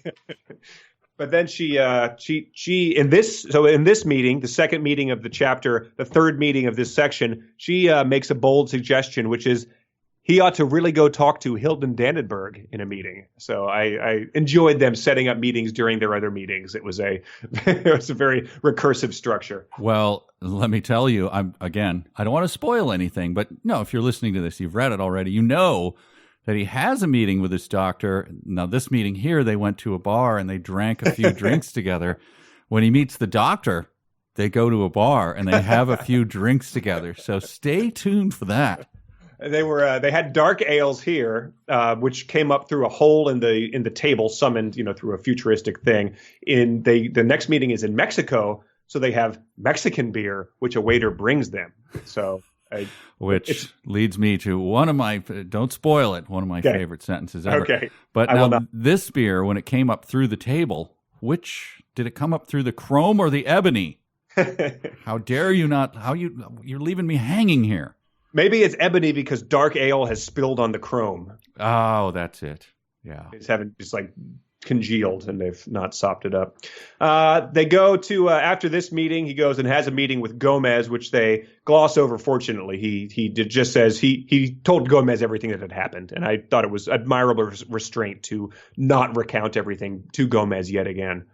But then she in this meeting, the second meeting of the chapter, the third meeting of this section, she makes a bold suggestion, which is he ought to really go talk to Hilton Dannenberg in a meeting. So I enjoyed them setting up meetings during their other meetings. It was a very recursive structure. Well, let me tell you, I don't want to spoil anything, but no, if you're listening to this, you've read it already. You know that he has a meeting with his doctor. Now, this meeting here, they went to a bar and they drank a few drinks together. When he meets the doctor, they go to a bar and they have a few drinks together. So stay tuned for that. They had dark ales here, which came up through a hole in the table, summoned through a futuristic thing. The next meeting is in Mexico, so they have Mexican beer, which a waiter brings them. So, which leads me to one of my don't spoil it. One of my favorite sentences ever. Okay, but now this beer, when it came up through the table, which did it come up through the chrome or the ebony? How dare you not? You're leaving me hanging here. Maybe it's ebony because dark ale has spilled on the chrome. Oh, that's it. Yeah. It's just like congealed and they've not sopped it up. They go to, after this meeting, he goes and has a meeting with Gomez, which they gloss over, fortunately. He just says he told Gomez everything that had happened. And I thought it was admirable restraint to not recount everything to Gomez yet again.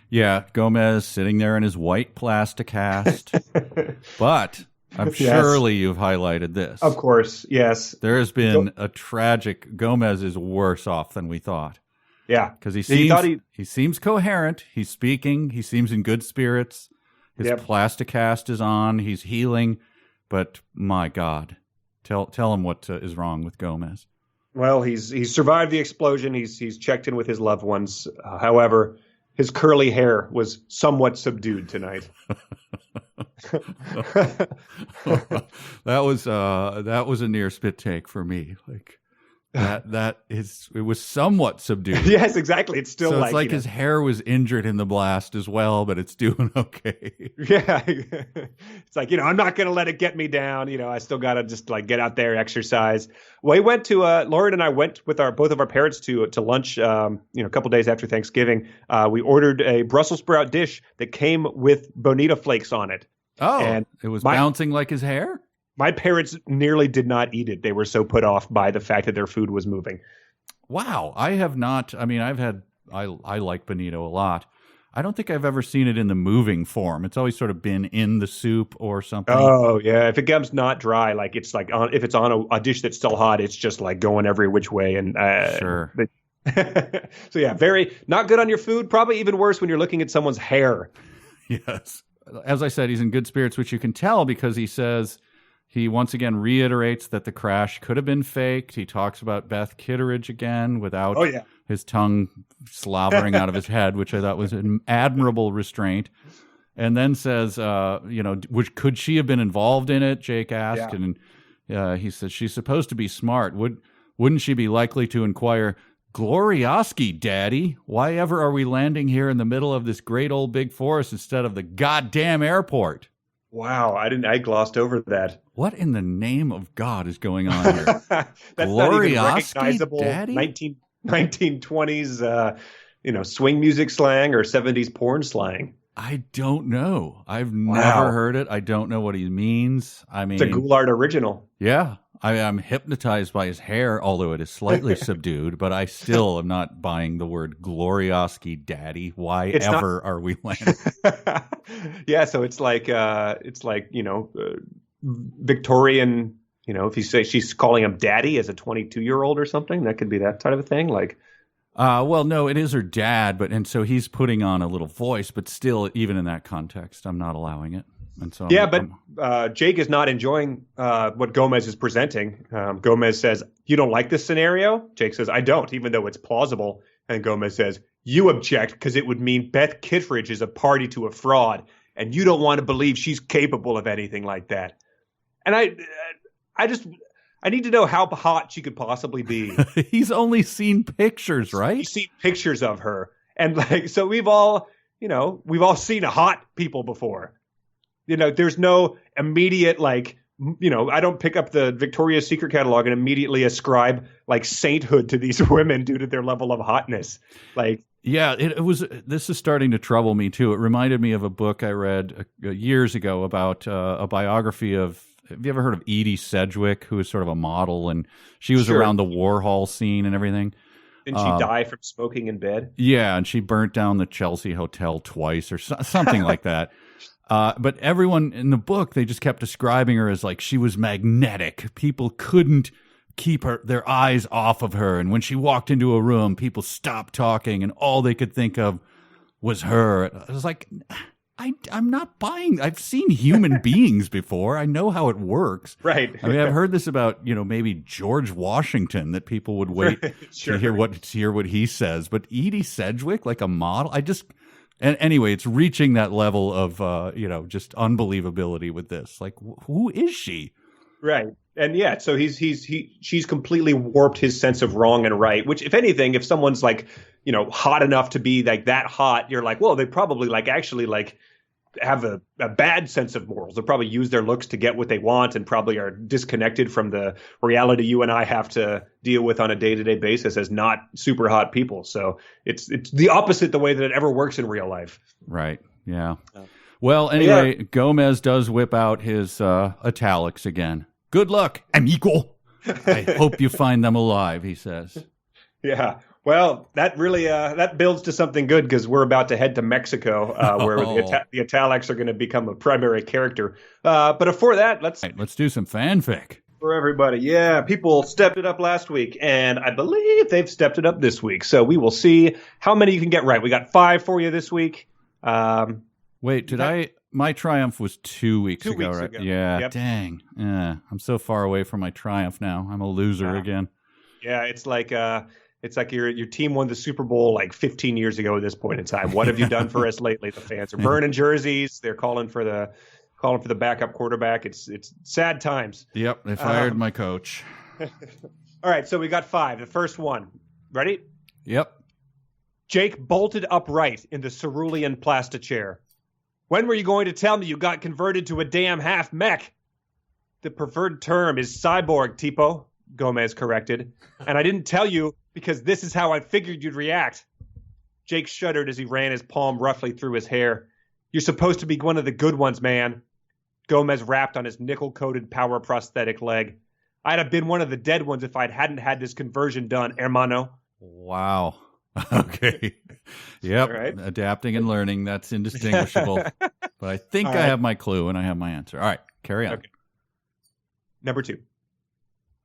Yeah, Gomez sitting there in his white plastic cast. But I'm surely you've highlighted this. Of course, yes. There has been a tragic. Gomez is worse off than we thought. Yeah, because he seems coherent. He's speaking. He seems in good spirits. His plastic cast is on. He's healing. But my God, tell him what is wrong with Gomez. Well, he's survived the explosion. He's checked in with his loved ones. However, his curly hair was somewhat subdued tonight. That was a near spit take for me. Like it was somewhat subdued. Yes, exactly. It's still it's like his hair was injured in the blast as well, but it's doing okay. Yeah, it's like I'm not going to let it get me down. I still got to just like get out there, exercise. We went to Lauren and I went with both of our parents to lunch. A couple days after Thanksgiving, we ordered a Brussels sprout dish that came with bonita flakes on it. Oh, and it was bouncing like his hair? My parents nearly did not eat it. They were so put off by the fact that their food was moving. Wow. I have not. I mean, I like bonito a lot. I don't think I've ever seen it in the moving form. It's always sort of been in the soup or something. Oh, yeah. If it comes not dry, like it's like if it's on a dish that's still hot, it's just like going every which way. And sure. So yeah, very not good on your food. Probably even worse when you're looking at someone's hair. Yes. As I said, he's in good spirits, which you can tell because he says he once again reiterates that the crash could have been faked. He talks about Beth Kittridge again without his tongue slavering out of his head, which I thought was an admirable restraint. And then says, could she have been involved in it? Jake asked. Yeah. And he says, she's supposed to be smart. Wouldn't she be likely to inquire, Glorioski, Daddy, why ever are we landing here in the middle of this great old big forest instead of the goddamn airport? Wow, I glossed over that. What in the name of God is going on here? That's Glorioski, not even recognizable Daddy? 1920s, swing music slang or 70s porn slang. I don't know. I've never heard it. I don't know what he means. I mean, it's a Goulart original. Yeah. I'm hypnotized by his hair, although it is slightly subdued, but I still am not buying the word Glorioski, Daddy. Why ever are we landing? Yeah, so it's like Victorian, if you say she's calling him Daddy as a 22-year-old or something, that could be that type of thing. Like, well, no, it is her dad, and so he's putting on a little voice, but still, even in that context, I'm not allowing it. And so Jake is not enjoying what Gomez is presenting. Gomez says, "You don't like this scenario?" Jake says, "I don't, even though it's plausible." And Gomez says, "You object because it would mean Beth Kittridge is a party to a fraud, and you don't want to believe she's capable of anything like that." And I need to know how hot she could possibly be. He's only seen pictures, right? He's seen pictures of her, and so we've all seen hot people before. There's no immediate, I don't pick up the Victoria's Secret catalog and immediately ascribe sainthood to these women due to their level of hotness. Yeah, this is starting to trouble me too. It reminded me of a book I read years ago about a biography of, have you ever heard of Edie Sedgwick, who is sort of a model, and she was around the Warhol scene and everything. Didn't she die from smoking in bed? Yeah, and she burnt down the Chelsea Hotel twice or something like that. But everyone in the book, they just kept describing her as she was magnetic. People couldn't keep their eyes off of her. And when she walked into a room, people stopped talking and all they could think of was her. I was like, I'm not buying. I've seen human beings before. I know how it works. Right. I mean, I've heard this about, maybe George Washington, that people would wait to hear what he says. But Edie Sedgwick, like a model, and anyway, it's reaching that level of, just unbelievability with this. Like, who is she? Right. And yeah, so she's completely warped his sense of wrong and right, which, if anything, if someone's hot enough to be that hot, you're like, well, they probably have a bad sense of morals. They'll probably use their looks to get what they want and probably are disconnected from the reality you and I have to deal with on a day-to-day basis as not super hot people. So it's the opposite the way that it ever works in real life. Right. Yeah. Well, anyway, Gomez does whip out his italics again. Good luck, amigo. I hope you find them alive, he says. Yeah. Well, that really that builds to something good because we're about to head to Mexico, where the italics are going to become a primary character. But before that, let's do some fanfic for everybody. Yeah, people stepped it up last week, and I believe they've stepped it up this week. So we will see how many you can get right. We got 5 for you this week. Wait, my triumph was 2 weeks ago, right? Yeah, yep. Dang. Yeah, I'm so far away from my triumph now. I'm a loser again. Yeah, it's like your team won the Super Bowl 15 years ago at this point in time. What have you done for us lately? The fans are burning jerseys. They're calling for the backup quarterback. It's sad times. Yep, they fired my coach. All right, so we got 5. The first one. Ready? Yep. Jake bolted upright in the cerulean plastichair. When were you going to tell me you got converted to a damn half mech? The preferred term is cyborg, Tipo, Gomez corrected. And I didn't tell you because this is how I figured you'd react. Jake shuddered as he ran his palm roughly through his hair. You're supposed to be one of the good ones, man. Gomez rapped on his nickel-coated power prosthetic leg. I'd have been one of the dead ones if I hadn't had this conversion done, hermano. Wow. Okay. Yep. Right. Adapting and learning. That's indistinguishable. But I think I have my clue and I have my answer. All right. Carry on. Okay. Number 2.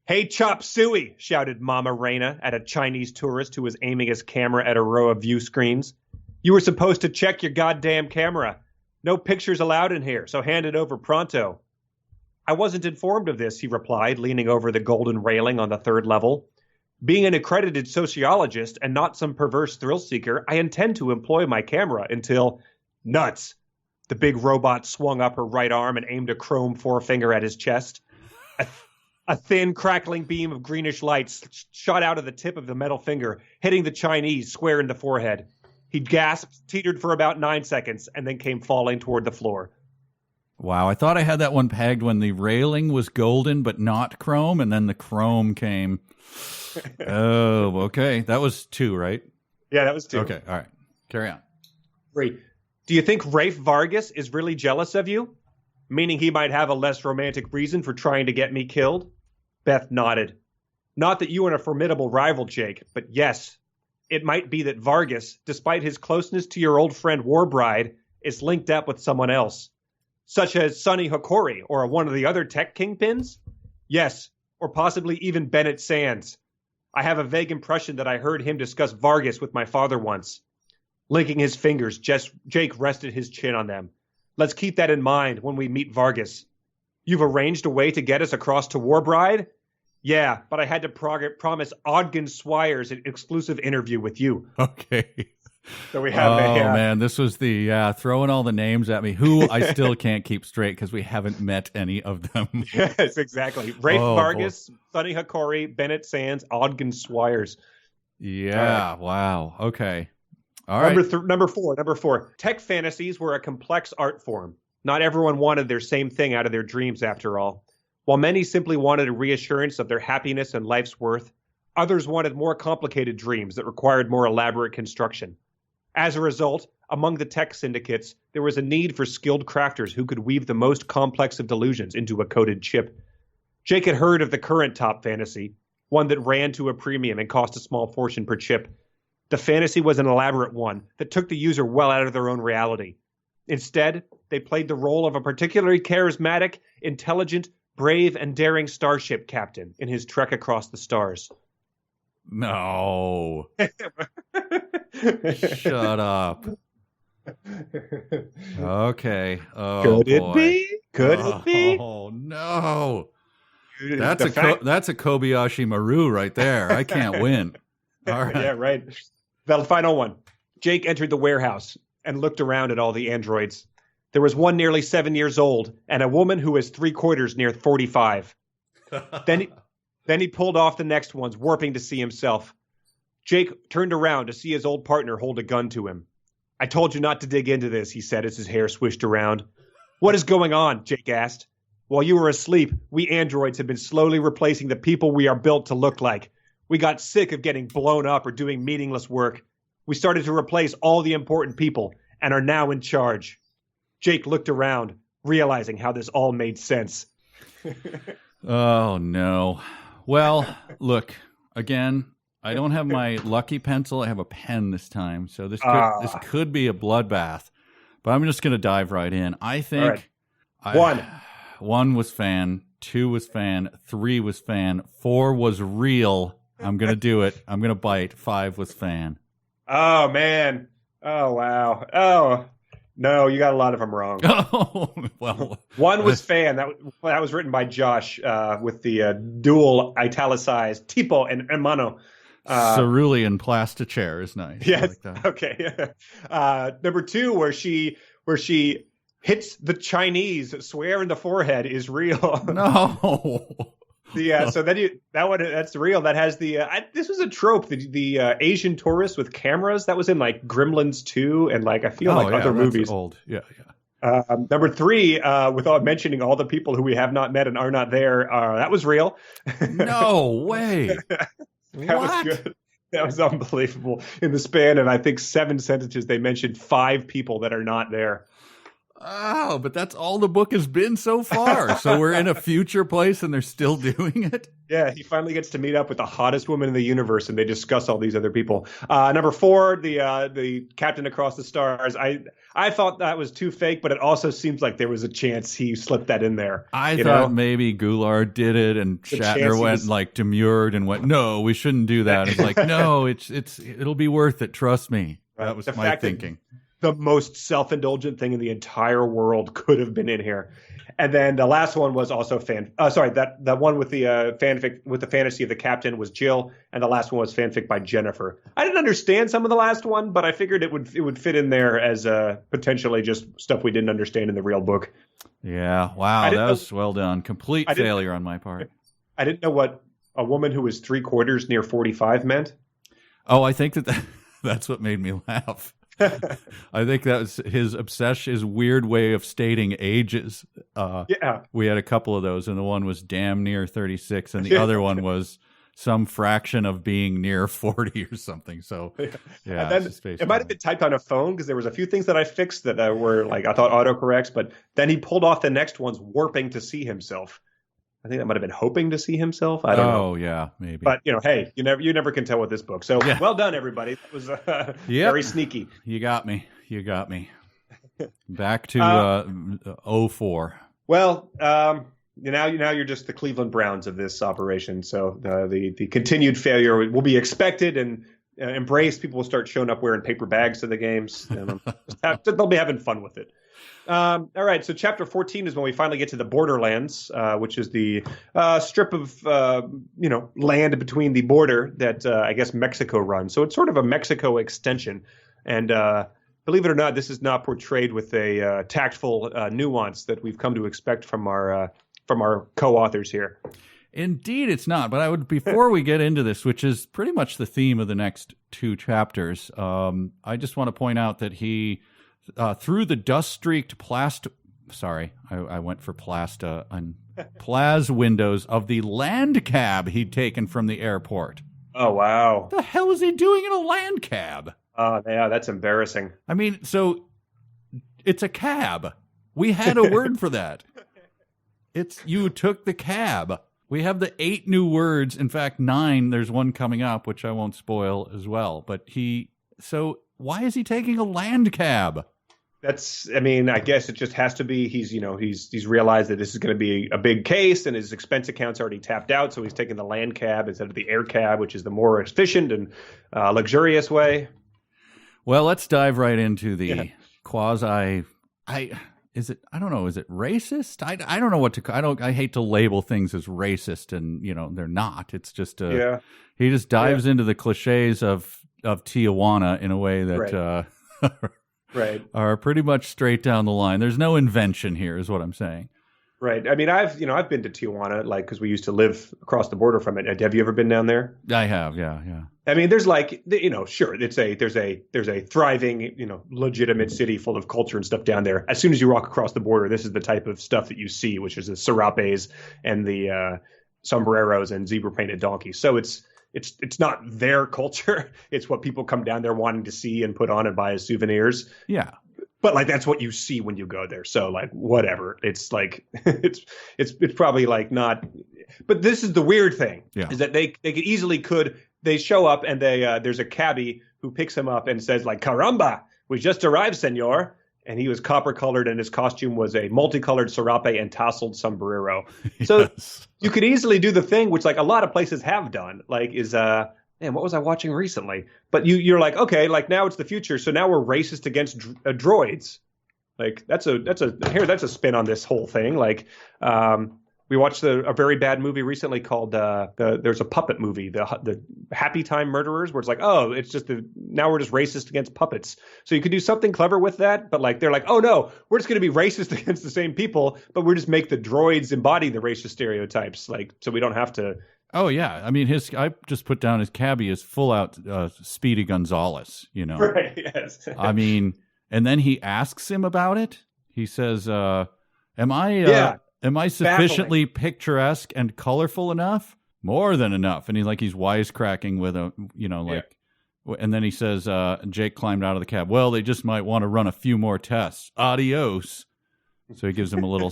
Hey, Chop Suey, shouted Mama Reina at a Chinese tourist who was aiming his camera at a row of view screens. You were supposed to check your goddamn camera. No pictures allowed in here, so hand it over pronto. I wasn't informed of this, he replied, leaning over the golden railing on the third level. Being an accredited sociologist and not some perverse thrill seeker, I intend to employ my camera until... Nuts! The big robot swung up her right arm and aimed a chrome forefinger at his chest. A thin, crackling beam of greenish light shot out of the tip of the metal finger, hitting the Chinese square in the forehead. He gasped, teetered for about 9 seconds, and then came falling toward the floor. Wow, I thought I had that one pegged when the railing was golden but not chrome, and then the chrome came. Oh, okay. That was 2, right? Yeah, that was 2. Okay, all right. Carry on. 3. Do you think Rafe Vargas is really jealous of you? Meaning he might have a less romantic reason for trying to get me killed? Beth nodded. Not that you are a formidable rival, Jake, but yes, it might be that Vargas, despite his closeness to your old friend Warbride, is linked up with someone else. Such as Sonny Hokori or one of the other tech kingpins? Yes, or possibly even Bennet Sands. I have a vague impression that I heard him discuss Vargas with my father once. Linking his fingers, Jake rested his chin on them. Let's keep that in mind when we meet Vargas. You've arranged a way to get us across to Warbride? Yeah, but I had to promise Ogden Swires an exclusive interview with you. Okay. So we have man, this was the throwing all the names at me, who I still can't keep straight because we haven't met any of them. Yes, exactly. Rafe Vargas, Sonny Hokori, Bennet Sands, Ogden Swires. Yeah, wow. Okay. All right. Number four. Tech fantasies were a complex art form. Not everyone wanted their same thing out of their dreams, after all. While many simply wanted a reassurance of their happiness and life's worth, others wanted more complicated dreams that required more elaborate construction. As a result, among the tech syndicates, there was a need for skilled crafters who could weave the most complex of delusions into a coded chip. Jake had heard of the current top fantasy, one that ran to a premium and cost a small fortune per chip. The fantasy was an elaborate one that took the user well out of their own reality. Instead, they played the role of a particularly charismatic, intelligent, brave, and daring starship captain in his trek across the stars. No. Shut up. Okay. Oh, Could it be? Could it be? Oh, no. That's a Kobayashi Maru right there. I can't win. All right. Yeah, right. The final one. Jake entered the warehouse and looked around at all the androids. There was one nearly 7 years old and a woman who was 3/4 near 45. Then he pulled off the next ones, warping to see himself. Jake turned around to see his old partner hold a gun to him. I told you not to dig into this, he said as his hair swished around. What is going on? Jake asked. While you were asleep, we androids have been slowly replacing the people we are built to look like. We got sick of getting blown up or doing meaningless work. We started to replace all the important people and are now in charge. Jake looked around, realizing how this all made sense. Oh, no. Well, look, again, I don't have my lucky pencil. I have a pen this time. So this could be a bloodbath. But I'm just going to dive right in. I think one was fan, 2 was fan, 3 was fan, 4 was real. I'm going to do it. I'm going to bite. 5 was fan. Oh, man. Oh, wow. Oh, no, you got a lot of them wrong. Oh, well. 1 was fan. That was written by Josh with the dual italicized tipo and hermano. Cerulean plastichair is nice. Yes. Like that. Okay. Number 2, where she hits the Chinese swear in the forehead is real. No. So then that's real. That has this was a trope. The Asian tourist with cameras that was in like Gremlins 2 and like I feel like other movies. Old. Yeah. Number 3, without mentioning all the people who we have not met and are not there, that was real. No way. That was good. That was unbelievable. In the span of I think 7 sentences, they mentioned 5 people that are not there. Oh, but that's all the book has been so far. So we're in a future place and they're still doing it? Yeah, he finally gets to meet up with the hottest woman in the universe, and they discuss all these other people. Number 4, the Captain Across the Stars. I thought that was too fake, but it also seems like there was a chance he slipped that in there. I thought maybe Goulart did it, and Shatner went demurred and went, "No, we shouldn't do that." It's like, no, it'll be worth it. Trust me. That was my thinking. The most self-indulgent thing in the entire world could have been in here. And then the last one was also that one with the fanfic with the fantasy of the captain was Jill, and the last one was fanfic by Jennifer. I didn't understand some of the last one, but I figured it would fit in there as potentially just stuff we didn't understand in the real book. Yeah, wow, that was well done. Complete failure on my part. I didn't know what a woman who was 3/4 near 45 meant. Oh, I think that's what made me laugh. I think that was his obsession, his weird way of stating ages. Yeah. We had a couple of those, and the one was damn near 36, and the other one was some fraction of being near 40 or something. So, yeah. And then it might have been typed on a phone, because there was a few things that I fixed that were like, I thought autocorrects, but then he pulled off the next one's warping to see himself. I think that might have been hoping to see himself. I don't know. Oh, yeah, maybe. But, hey, you never can tell with this book. So well done, everybody. That was very sneaky. You got me. Back to 04. Well, now you're just the Cleveland Browns of this operation. So the continued failure will be expected and embraced. People will start showing up wearing paper bags to the games. And they'll be having fun with it. All right, so chapter 14 is when we finally get to the Borderlands, which is the strip of land between the border that I guess Mexico runs. So it's sort of a Mexico extension, and believe it or not, this is not portrayed with a tactful nuance that we've come to expect from our co-authors here. Indeed, it's not. But before we get into this, which is pretty much the theme of the next 2 chapters, I just want to point out that he. Through the dust-streaked I went for plasta and Plaz windows of the land cab he'd taken from the airport. Oh, wow. What the hell is he doing in a land cab? Yeah, that's embarrassing. I mean, so it's a cab. We had a word for that. You took the cab. We have the 8 new words. In fact, 9. There's one coming up, which I won't spoil as well. But so why is he taking a land cab? I guess it just has to be he's realized that this is going to be a big case, and his expense account's already tapped out, so he's taking the land cab instead of the air cab, which is the more efficient and luxurious way. Well, let's dive right into the quasi. Is it racist? I don't know what to. I hate to label things as racist, and they're not. It's just he just dives into the cliches of Tijuana in a way that. Right. Are pretty much straight down the line. There's no invention here, is what I'm saying. Right. I mean, I've been to Tijuana, because we used to live across the border from it. Have you ever been down there? I have. Yeah. I mean, there's sure, there's a thriving, legitimate city full of culture and stuff down there. As soon as you walk across the border, this is the type of stuff that you see, which is the serapes and the sombreros and zebra painted donkeys. So it's not their culture. It's what people come down there wanting to see and put on and buy as souvenirs. Yeah. But that's what you see when you go there. So whatever. It's it's probably not. But this is the weird thing is that they they show up and there's a cabbie who picks him up and says "Caramba, we just arrived, senor." And he was copper colored, and his costume was a multicolored serape and tasseled sombrero. So you could easily do the thing, which a lot of places have done, what was I watching recently? But you're okay, now it's the future. So now we're racist against droids. That's a spin on this whole thing. We watched a very bad movie recently called there's a puppet movie, the Happy Time Murderers, where it's just now we're just racist against puppets. So you could do something clever with that, but they're oh no, we're just going to be racist against the same people, but we're just make the droids embody the racist stereotypes, so we don't have to. Oh yeah, I mean I just put down his cabbie is full out Speedy Gonzales, Right. Yes. I mean, and then he asks him about it. He says, "Am I sufficiently picturesque and colorful enough? More than enough." And he's wisecracking with and then he says, Jake climbed out of the cab. "Well, they just might want to run a few more tests. Adios." So he gives him a little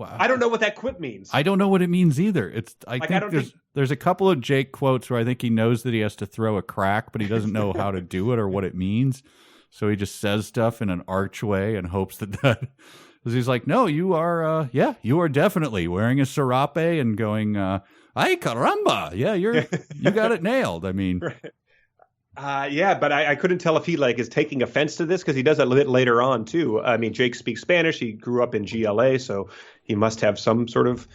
I don't know what that quip means. I don't know what it means either. I think there's a couple of Jake quotes where I think he knows that he has to throw a crack, but he doesn't know how to do it or what it means. So he just says stuff in an archway and hopes that because he's like, no, you are definitely wearing a serape and going, ay caramba, yeah, you got it nailed. I mean. Right. But I couldn't tell if he is taking offense to this because he does it a bit later on too. I mean, Jake speaks Spanish. He grew up in GLA, so he must have some sort of,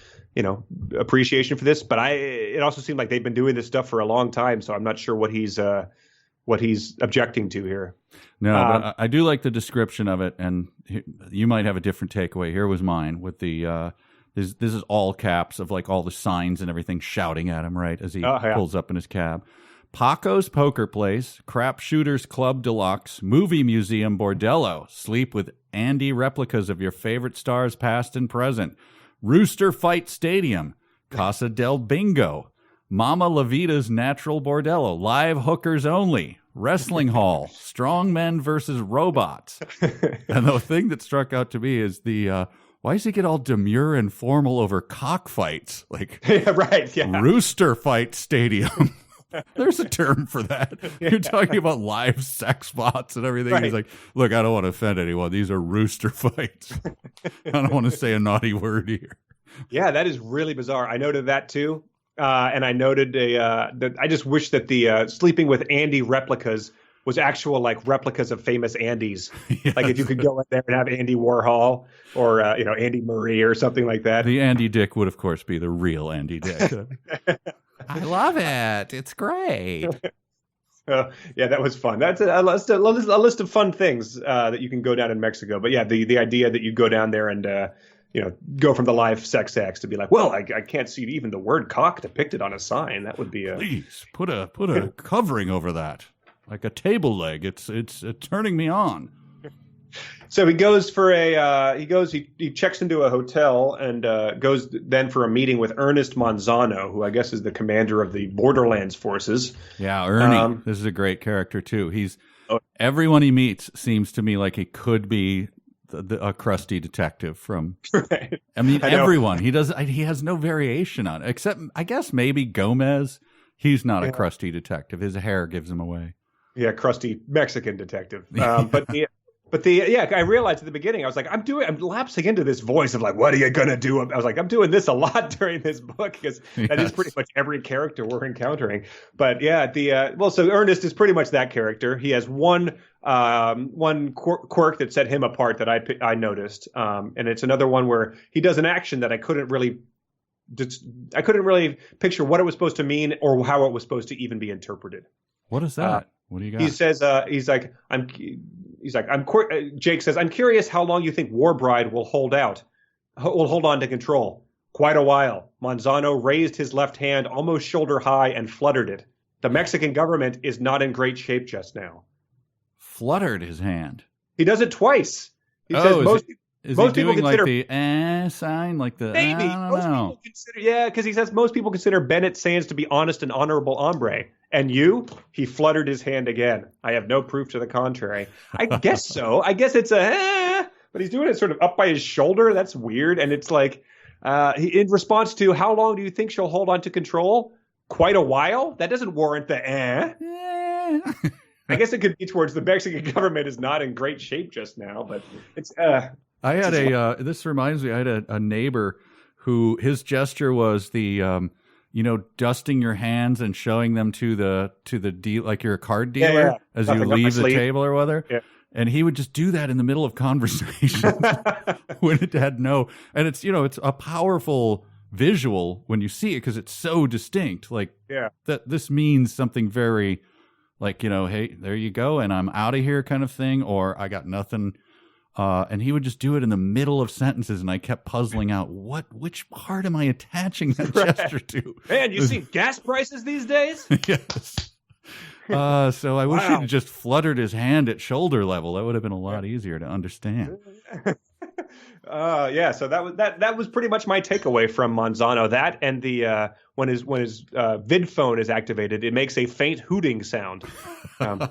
appreciation for this. But it also seemed like they've been doing this stuff for a long time, so I'm not sure what he's objecting to here. No, but I do like the description of it, and you might have a different takeaway. Here was mine with the this is all caps of all the signs and everything shouting at him right as he pulls up in his cab. Paco's Poker Place, Crap Shooters Club Deluxe, Movie Museum Bordello, sleep with Andy replicas of your favorite stars past and present, Rooster Fight Stadium, Casa del Bingo, Mama La Vita's Natural Bordello, live hookers only, Wrestling Hall, Strong Men versus Robots. And the thing that struck out to me is why does he get all demure and formal over cockfights? Rooster Fight Stadium. There's a term for that. You're talking about live sex bots and everything. Right. He's like, look, I don't want to offend anyone. These are rooster fights. I don't want to say a naughty word here. Yeah, that is really bizarre. I noted that too. And I noted that I just wish that the sleeping with Andy replicas was actual replicas of famous Andys. Yes. If you could go in there and have Andy Warhol or Andy Murray or something like that. The Andy Dick would of course be the real Andy Dick. I love it. It's great. That was fun. That's a list of fun things that you can go down in Mexico. But yeah, the idea that you go down there and go from the live sex acts to be like, well, I can't see even the word cock depicted on a sign. That would be please put a covering over that, like a table leg. It's turning me on. So he goes for he checks into a hotel and goes then for a meeting with Ernest Manzano, who I guess is the commander of the Borderlands forces. Yeah, Ernie. This is a great character too. Everyone he meets seems to me like he could be a crusty detective from. Right. I mean, everyone. He has no variation on it, except I guess maybe Gomez. He's not a crusty detective. His hair gives him away. Yeah, crusty Mexican detective. But I realized at the beginning, I was like, I'm lapsing into this voice of what are you going to do? I was like, I'm doing this a lot during this book because that is pretty much every character we're encountering. But yeah, so Ernest is pretty much that character. He has one quirk that set him apart that I noticed. And it's another one where he does an action that I couldn't really picture what it was supposed to mean or how it was supposed to even be interpreted. What is that? What do you got? He says, Jake says, I'm curious how long you think Warbride will hold on to control. Quite a while. Manzano raised his left hand almost shoulder high and fluttered it. The Mexican government is not in great shape just now. Fluttered his hand. He does it twice. He says most people consider the sign, like the maybe. People consider, because he says most people consider Bennet Sands to be honest and honorable hombre. And he fluttered his hand again. I have no proof to the contrary. I guess so. I guess it's but he's doing it sort of up by his shoulder. That's weird. And it's in response to how long do you think she'll hold on to control? Quite a while. That doesn't warrant the I guess it could be towards the Mexican government is not in great shape just now, but it's I had this reminds me, I had a neighbor who his gesture was the dusting your hands and showing them to the deal, like you're a card dealer as you leave the table or whether. Yeah. And he would just do that in the middle of conversation when it had and it's a powerful visual when you see it because it's so distinct. That this means something very hey, there you go, and I'm out of here kind of thing, or I got nothing. And he would just do it in the middle of sentences, and I kept puzzling out which part am I attaching that gesture to? Man, you see gas prices these days? Yes. So I wish he'd just fluttered his hand at shoulder level. That would have been a lot easier to understand. Yeah, so that was pretty much my takeaway from Monzano. That and the when his vid phone is activated, it makes a faint hooting sound, um,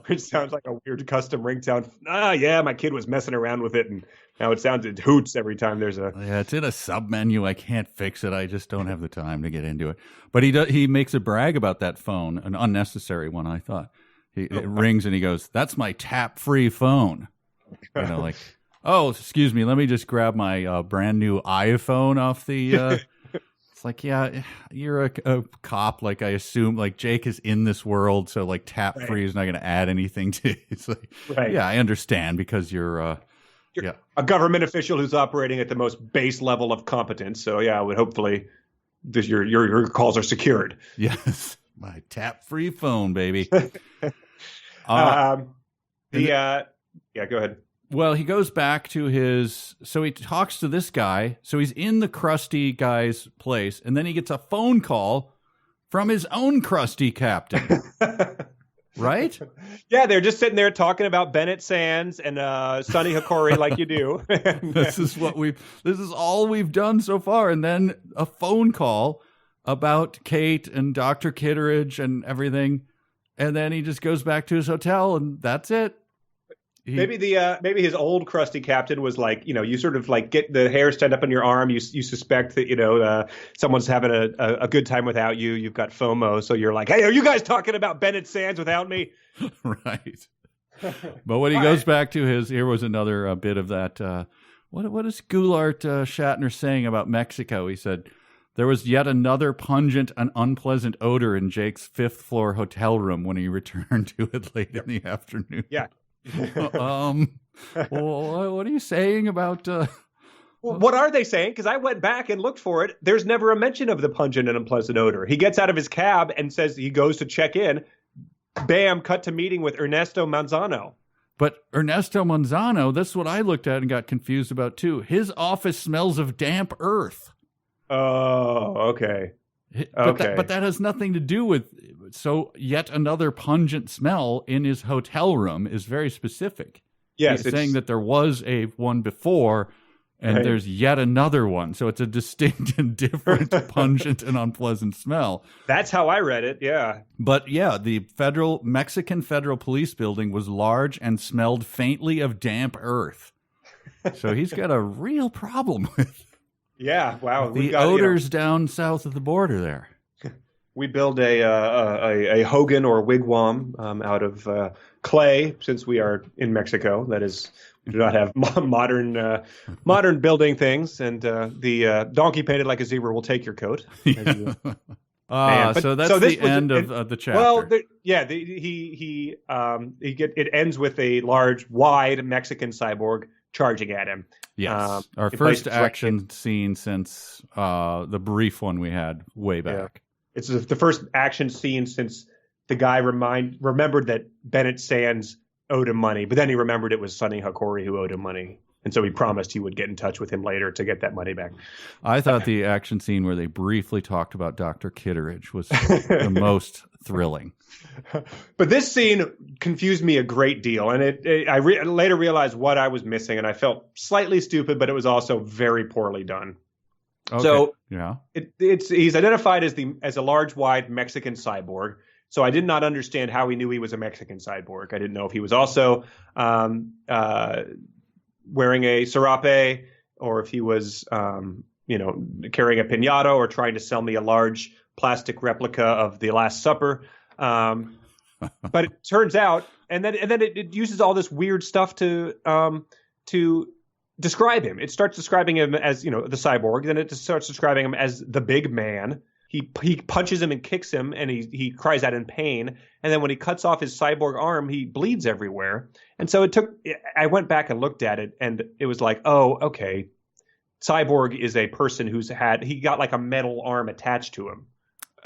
which sounds like a weird custom ringtone. Yeah, my kid was messing around with it, and now it hoots every time there's a. Yeah, it's in a sub menu. I can't fix it. I just don't have the time to get into it. But he makes a brag about that phone, an unnecessary one, I thought. It rings and he goes, "That's my tap-free phone." Like. Oh, excuse me. Let me just grab my brand new iPhone off the. It's like, yeah, you're a cop. Like, I assume, like, Jake is in this world, so like tap free is not going to add anything to. It's like, yeah, I understand because you're a government official who's operating at the most base level of competence. So yeah, I would hopefully your calls are secured. Yes, my tap free phone, baby. Yeah, go ahead. Well, he goes back to so he talks to this guy. So he's in the crusty guy's place, and then he gets a phone call from his own crusty captain. Right? Yeah, they're just sitting there talking about Bennet Sands and Sonny Hokori like you do. This is all we've done so far. And then a phone call about Kate and Dr. Kittridge and everything. And then he just goes back to his hotel, and that's it. Maybe his old crusty captain was like, you sort of like get the hair stand up on your arm. You suspect that, someone's having a good time without you. You've got FOMO. So you're like, hey, are you guys talking about Bennet Sands without me? Right. But when he goes back to here was another bit of that. What is Goulart Shatner saying about Mexico? He said, there was yet another pungent and unpleasant odor in Jake's fifth floor hotel room when he returned to it late in the afternoon. Yeah. Well, what are you saying about well, what are they saying? Because I went back and looked for it. There's never a mention of the pungent and unpleasant odor. He gets out of his cab and says he goes to check in. Bam, cut to meeting with Ernesto Manzano. But Ernesto Manzano, that's what I looked at and got confused about too. His office smells of damp earth. Oh, okay. But that has nothing to do with. So yet another pungent smell in his hotel room is very specific. Yes, he's saying that there was a one before, and there's yet another one. So it's a distinct and different pungent and unpleasant smell. That's how I read it. Yeah. But yeah, the Mexican Federal Police building was large and smelled faintly of damp earth. So he's got a real problem with. Yeah, wow. The odors down south of the border there. We build a hogan or wigwam out of clay since we are in Mexico. That is, we do not have modern building things. And the donkey painted like a zebra will take your coat. So that's the end of the chapter. Well, it ends with a large, wide Mexican cyborg charging at him. Yes, our first action scene since the brief one we had way back. Yeah. It's the first action scene since the guy remembered that Bennet Sands owed him money, but then he remembered it was Sonny Hokori who owed him money. And so he promised he would get in touch with him later to get that money back. I thought the action scene where they briefly talked about Dr. Kittridge was the most thrilling. But this scene confused me a great deal. And I later realized what I was missing, and I felt slightly stupid, but it was also very poorly done. Okay. So yeah, he's identified as a large, wide Mexican cyborg. So I did not understand how he knew he was a Mexican cyborg. I didn't know if he was also wearing a serape, or if he was, carrying a piñata, or trying to sell me a large plastic replica of the Last Supper. But it turns out, and then it uses all this weird stuff to describe him. It starts describing him as, the cyborg. Then it starts describing him as the big man. He punches him and kicks him, and he cries out in pain. And then when he cuts off his cyborg arm, he bleeds everywhere. And so I went back and looked at it, and it was like, oh, okay. Cyborg is a person he got like a metal arm attached to him.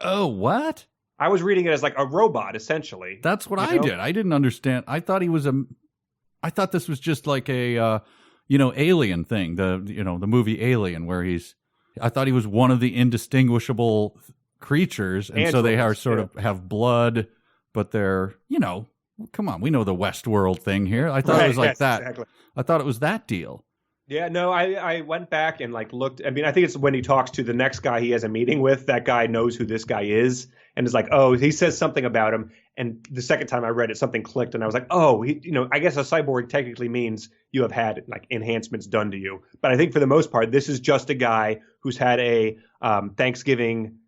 Oh, what? I was reading it as like a robot, essentially. That's what I did. I didn't understand. I thought I thought this was just like a, alien thing. The movie Alien, where I thought he was one of the indistinguishable creatures. And so they are sort of have blood, but they're, come on, we know the Westworld thing here. I thought it was like that. Exactly. I thought it was that deal. Yeah, no, I went back and like looked. I mean, I think it's when he talks to the next guy he has a meeting with. That guy knows who this guy is, and is like, oh, he says something about him. And the second time I read it, something clicked, and I was like, oh, I guess a cyborg technically means you have had like enhancements done to you. But I think for the most part, this is just a guy who's had a Thanksgiving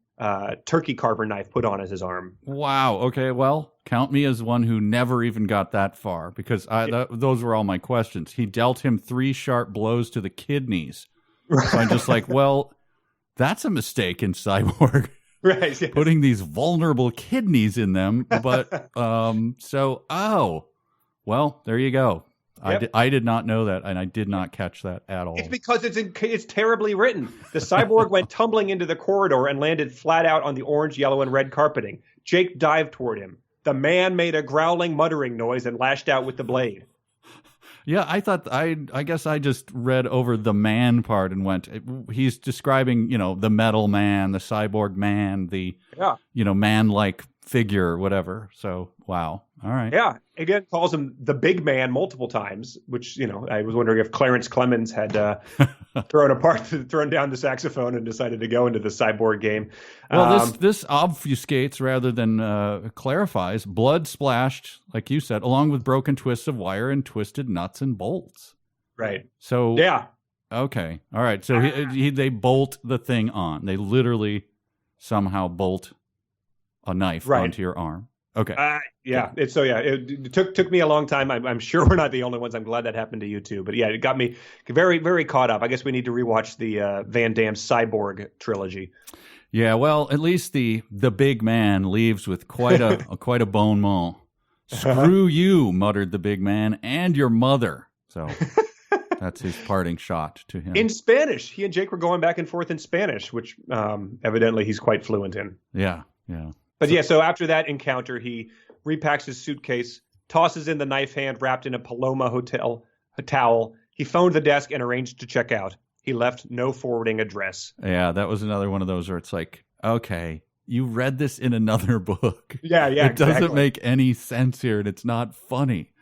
turkey carver knife put on as his arm. Wow. Okay. Well, count me as one who never even got that far, because those were all my questions. He dealt him 3 sharp blows to the kidneys. So I'm just like, well, that's a mistake in Cyborg. Right. Yes. Putting these vulnerable kidneys in them. But well, there you go. Yep. I did not know that, and I did not catch that at all. It's because it's terribly written. The cyborg went tumbling into the corridor and landed flat out on the orange, yellow, and red carpeting. Jake dived toward him. The man made a growling, muttering noise and lashed out with the blade. Yeah, I thought I guess I just read over the man part and went, he's describing, the metal man, the cyborg man, the man-like figure or whatever. So, wow. All right. Yeah. Again, calls him the big man multiple times, which, I was wondering if Clarence Clemens had thrown down the saxophone and decided to go into the cyborg game. Well, this obfuscates rather than clarifies. Blood splashed, like you said, along with broken twists of wire and twisted nuts and bolts. Right. So, yeah. Okay. All right. So they bolt the thing on. They literally somehow bolt a knife onto your arm. Okay. It took me a long time. I'm sure we're not the only ones. I'm glad that happened to you too. But yeah, it got me very, very caught up. I guess we need to rewatch the Van Damme Cyborg trilogy. Yeah, well, at least the big man leaves with quite a bon mot. Screw you, muttered the big man, and your mother. So that's his parting shot to him. In Spanish. He and Jake were going back and forth in Spanish, which evidently he's quite fluent in. Yeah, yeah. But so after that encounter, he repacks his suitcase, tosses in the knife hand wrapped in a Paloma Hotel towel. He phoned the desk and arranged to check out. He left no forwarding address. Yeah, that was another one of those where it's like, okay, you read this in another book. Yeah, it doesn't make any sense here, and it's not funny.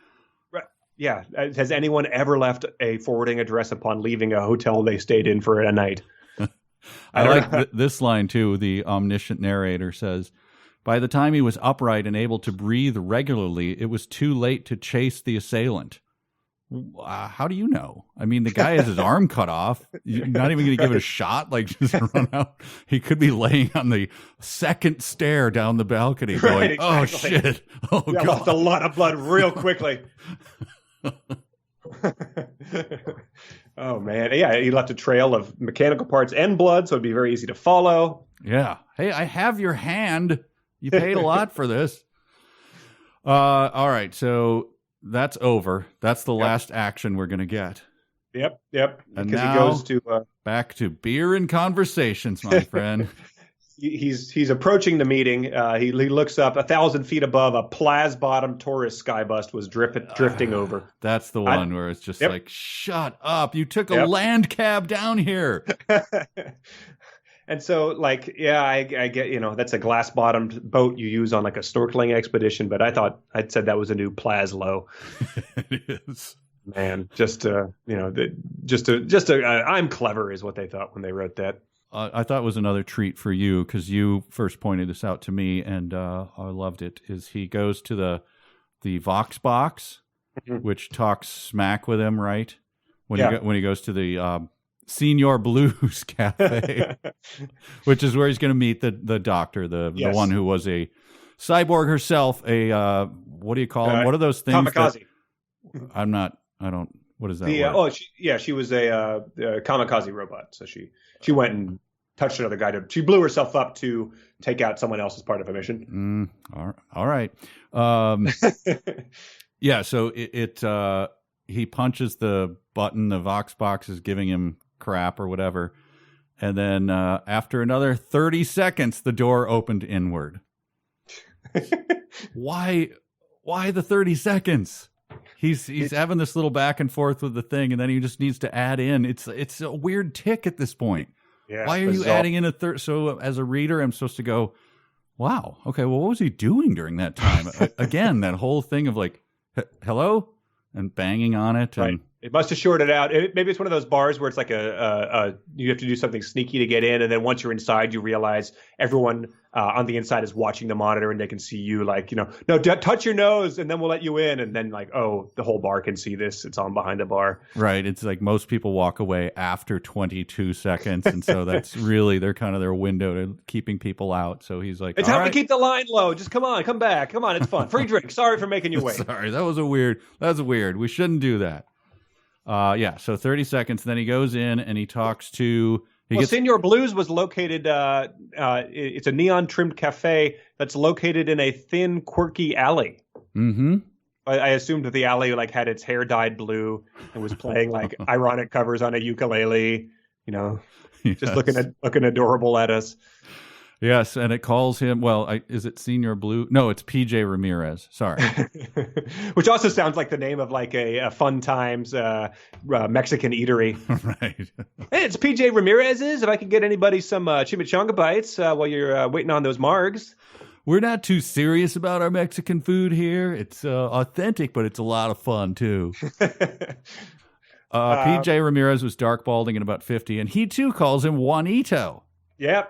Right. Yeah. Has anyone ever left a forwarding address upon leaving a hotel they stayed in for a night? I like this line, too. The omniscient narrator says, by the time he was upright and able to breathe regularly, it was too late to chase the assailant. How do you know? I mean, the guy has his arm cut off. You're not even going to give it a shot? Like, just run out? He could be laying on the second stair down the balcony going, exactly. Oh, shit. Oh, God. Lost a lot of blood real quickly. Oh, man. Yeah, he left a trail of mechanical parts and blood, so it'd be very easy to follow. Yeah. Hey, I have your hand. You paid a lot for this. All right, so that's over. That's the last action we're going to get. Yep. And because now, he goes to back to beer and conversations, my friend. He's approaching the meeting. He looks up 1,000 feet above. A Plas-bottom Taurus skybust was drifting over. That's the one where it's just like, shut up! You took a land cab down here. And so, like, I get, that's a glass-bottomed boat you use on like a snorkeling expedition. But I'd said that was a new Plaslow. It is. Man, I'm clever is what they thought when they wrote that. I thought it was another treat for you because you first pointed this out to me, and I loved it. Is he goes to the Vox box, which talks smack with him, right? When he goes to the Senior Blues Cafe, which is where he's going to meet the doctor, the one who was a cyborg herself. What do you call him? What are those things? Kamikaze. What is that? She was a kamikaze robot. So she went and touched another guy. She blew herself up to take out someone else as part of a mission. All right. Yeah. So he punches the button. The Vox box is giving him crap or whatever. And then after another 30 seconds, the door opened inward. Why the 30 seconds? He's having this little back and forth with the thing, and then he just needs to add in. It's a weird tick at this point. Yeah, why are you adding in a third? So as a reader, I'm supposed to go, Wow. Okay. Well, what was he doing during that time? Again, that whole thing of like, hello, and banging on it. And... Right. It must have shorted out. Maybe it's one of those bars where it's like you have to do something sneaky to get in, and then once you're inside, you realize everyone on the inside is watching the monitor, and they can see you. Like, no, touch your nose, and then we'll let you in. And then like, oh, the whole bar can see this. It's on behind the bar. Right. It's like most people walk away after 22 seconds, and so that's really their window to keeping people out. So he's like, it's time to keep the line low. Just come on, come back, come on. It's fun. Free drink. Sorry for making you wait. Sorry, that was weird. We shouldn't do that. So 30 seconds. Then he goes in and he talks to. Senor Blues was located. It's a neon-trimmed cafe that's located in a thin, quirky alley. Mm-hmm. I assumed that the alley like had its hair dyed blue and was playing like ironic covers on a ukulele. Just Yes. looking adorable at us. Yes, and it calls him. Well, is it Senior Blue? No, it's PJ Ramirez. Sorry. Which also sounds like the name of like a Fun Times Mexican eatery. Right. Hey, it's PJ Ramirez's. If I could get anybody some chimichanga bites while you're waiting on those margs. We're not too serious about our Mexican food here. It's authentic, but it's a lot of fun too. PJ Ramirez was dark balding and about 50, and he too calls him Juanito. Yeah,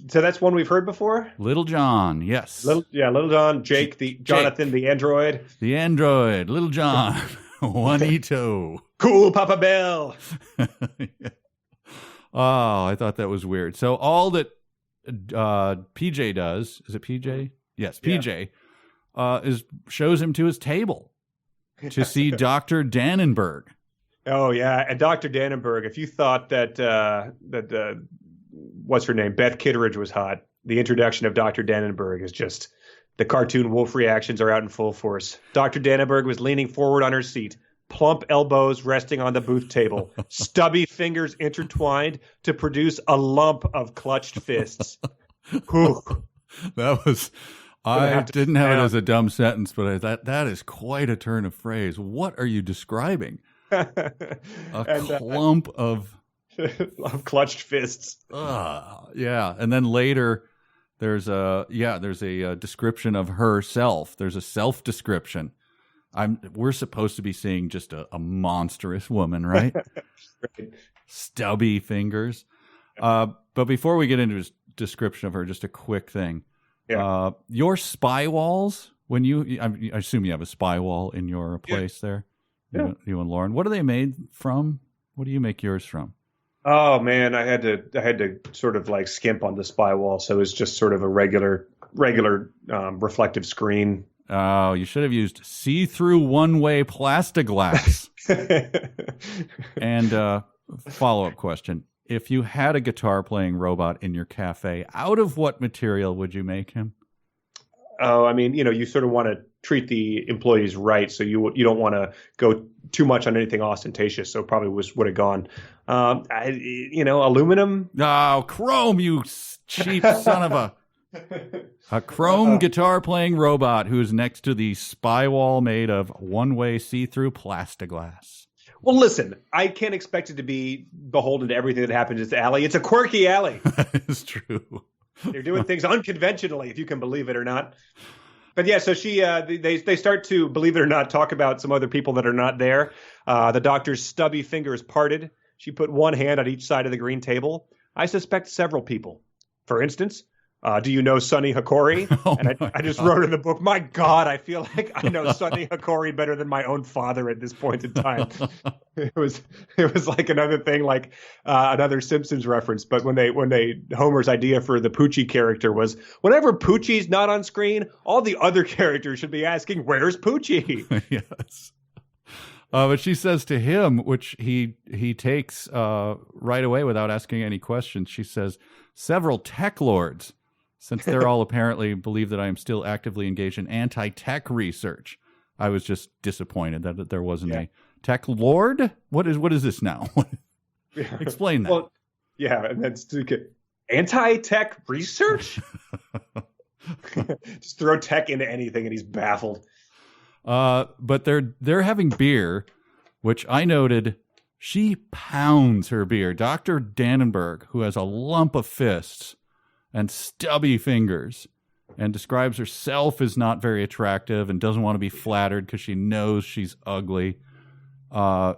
so that's one we've heard before. Little John, yes. Little John, Jake, Jonathan, the android. The android, Little John, Juanito. Cool, Papa Bell. Oh, I thought that was weird. So all that PJ does, is it PJ? Yes, PJ, shows him to his table to see Dr. Dannenberg. Oh, yeah, and Dr. Dannenberg, if you thought that what's her name? Beth Kittridge was hot. The introduction of Dr. Dannenberg is just the cartoon wolf reactions are out in full force. Dr. Dannenberg was leaning forward on her seat, plump elbows resting on the booth table, stubby fingers intertwined to produce a lump of clutched fists. That was, I didn't have it as a dumb sentence, but that is quite a turn of phrase. What are you describing? A clump of clutched fists. Yeah, and then later there's a description of herself. There's a self description. We're supposed to be seeing just a monstrous woman, right? Right. Stubby fingers. But before we get into his description of her, just a quick thing. Yeah. Your spy walls. When I assume you have a spy wall in your place there. Yeah. You and Lauren. What are they made from? What do you make yours from? Oh man, I had to sort of like skimp on the spy wall, so it's just sort of a regular reflective screen. Oh, you should have used see-through one-way plastiglass. And follow-up question: if you had a guitar-playing robot in your cafe, out of what material would you make him? Oh, I mean, you sort of want to treat the employees right, so you don't want to go too much on anything ostentatious. So probably would have gone, aluminum. Oh, chrome! You cheap son of a chrome guitar-playing robot who's next to the spy wall made of one-way see-through plastiglass. Well, listen, I can't expect it to be beholden to everything that happens in this alley. It's a quirky alley. That is true. They're doing things unconventionally, if you can believe it or not. But yeah, so they start to, believe it or not, talk about some other people that are not there. The doctor's stubby fingers parted. She put one hand on each side of the green table. I suspect several people. For instance, do you know Sonny Hokori? Oh, and I just wrote in the book, my God, I feel like I know Sonny Hokori better than my own father at this point in time. It was like another thing, like another Simpsons reference. But when Homer's idea for the Poochie character was, whenever Poochie's not on screen, all the other characters should be asking, "Where's Poochie?" Yes. But she says to him, which he takes right away without asking any questions. She says, "Several tech lords." Since they're all apparently believe that I am still actively engaged in anti-tech research. I was just disappointed that there wasn't a tech lord. What is this now? Explain that. Well, yeah, and that's anti-tech research? Just throw tech into anything and he's baffled. But they're having beer, which I noted she pounds her beer. Dr. Dannenberg, who has a lump of fists and stubby fingers, and describes herself as not very attractive and doesn't want to be flattered because she knows she's ugly.